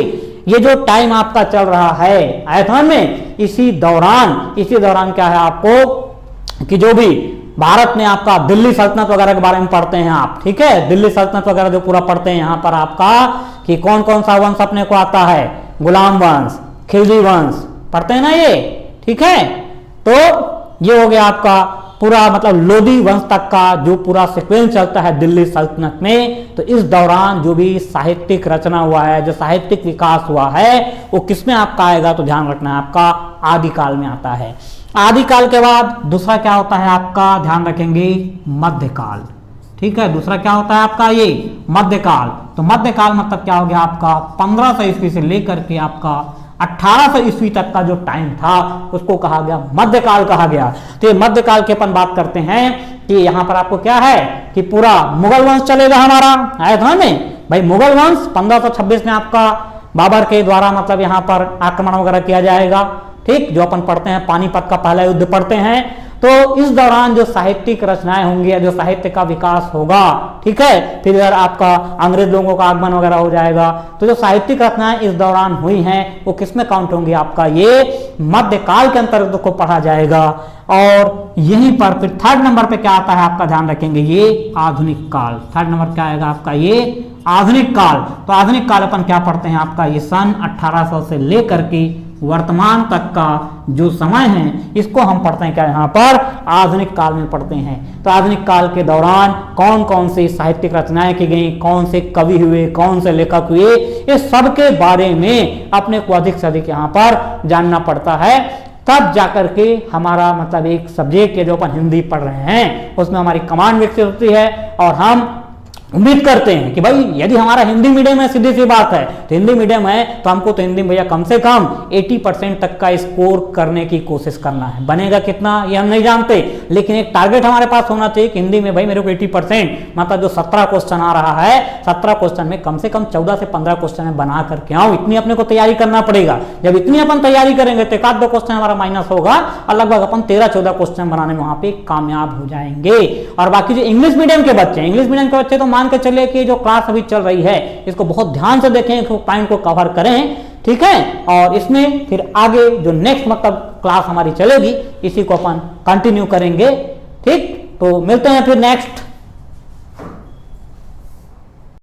ये जो टाइम आपका चल रहा है ऐसा में इसी दौरान क्या है आपको कि जो भी भारत में आपका दिल्ली सल्तनत वगैरह के बारे में पढ़ते हैं आप, ठीक है। दिल्ली सल्तनत वगैरह जो पूरा पढ़ते हैं यहाँ पर आपका कि कौन कौन सा वंश अपने को आता है, गुलाम वंश, खिलजी वंश पढ़ते हैं ना ये, ठीक है। तो ये हो गया आपका पूरा मतलब लोदी वंश तक का जो पूरा सीक्वेंस चलता है दिल्ली सल्तनत में। तो इस दौरान जो भी साहित्यिक रचना हुआ है, जो साहित्यिक विकास हुआ है वो किसमें आपका आएगा, तो ध्यान रखना है आपका आदिकाल में आता है। आदिकाल के बाद दूसरा क्या होता है आपका, ध्यान रखेंगे मध्यकाल, ठीक है। दूसरा क्या होता है आपका ये मध्यकाल। तो मध्यकाल मतलब क्या हो गया आपका 1500 ईस्वी से लेकर के आपका 1800 ईस्वी तक का जो टाइम था उसको कहा गया मध्यकाल कहा गया। तो ये मध्यकाल की अपन बात करते हैं कि यहाँ पर आपको क्या है कि पूरा मुगल वंश चलेगा हमारा। ऐसा में भाई मुगल वंश 1526 में आपका बाबर के द्वारा मतलब यहाँ पर आक्रमण वगैरह किया जाएगा, ठीक, जो अपन पढ़ते हैं पानीपत का पहला युद्ध पढ़ते हैं। तो इस दौरान जो साहित्यिक रचनाएं होंगी या जो साहित्य का विकास होगा, ठीक है, फिर इधर आपका अंग्रेज लोगों का आगमन वगैरह हो जाएगा। तो जो साहित्यिक रचनाएं इस दौरान हुई हैं वो किसमें काउंट होंगी, आपका ये मध्यकाल के अंतर्गत को पढ़ा जाएगा। और यहीं पर फिर 3rd नंबर पे क्या आता है आपका, ध्यान रखेंगे ये आधुनिक काल। 3rd नंबर क्या आएगा आपका ये आधुनिक काल। तो आधुनिक काल अपन क्या पढ़ते हैं आपका ये सन 1800 से लेकर के वर्तमान तक का जो समय है इसको हम पढ़ते हैं क्या यहाँ पर आधुनिक काल में पढ़ते हैं। तो आधुनिक काल के दौरान कौन कौन सी साहित्यिक रचनाएं की गई, कौन से कवि हुए, कौन से लेखक हुए, इस सब के बारे में अपने को अधिक से अधिक यहाँ पर जानना पड़ता है। तब जाकर के हमारा मतलब एक सब्जेक्ट के जो अपन हिंदी पढ़ रहे हैं उसमें हमारी कमांड विकसित होती है और हम उम्मीद करते हैं कि भाई यदि हमारा हिंदी मीडियम है, सीधी सी बात है, तो हिंदी मीडियम है तो हमको तो हिंदी में भैया कम से कम 80% तक का स्कोर करने की कोशिश करना है। बनेगा कितना ये हम नहीं जानते, लेकिन एक टारगेट हमारे पास होना चाहिए कि हिंदी में भाई मेरे को 80%, मतलब जो 17 क्वेश्चन आ रहा है, 17 क्वेश्चन में कम से कम 14 से 15 क्वेश्चन में बना करके आऊं। इतनी अपने को तैयारी करना पड़ेगा। जब इतनी अपन तैयारी करेंगे तो 1-2 क्वेश्चन हमारा माइनस होगा और लगभग अपन 13-14 क्वेश्चन बनाने में वहां पे कामयाब हो जाएंगे। और बाकी जो इंग्लिश मीडियम के बच्चे, इंग्लिश मीडियम के बच्चे तो मान के चलिए कि जो क्लास अभी चल रही है इसको बहुत ध्यान से देखें, पॉइंट को कवर करें, ठीक है। और इसमें फिर आगे जो नेक्स्ट मतलब क्लास हमारी चलेगी इसी को अपन कंटिन्यू करेंगे, ठीक। तो मिलते हैं फिर नेक्स्ट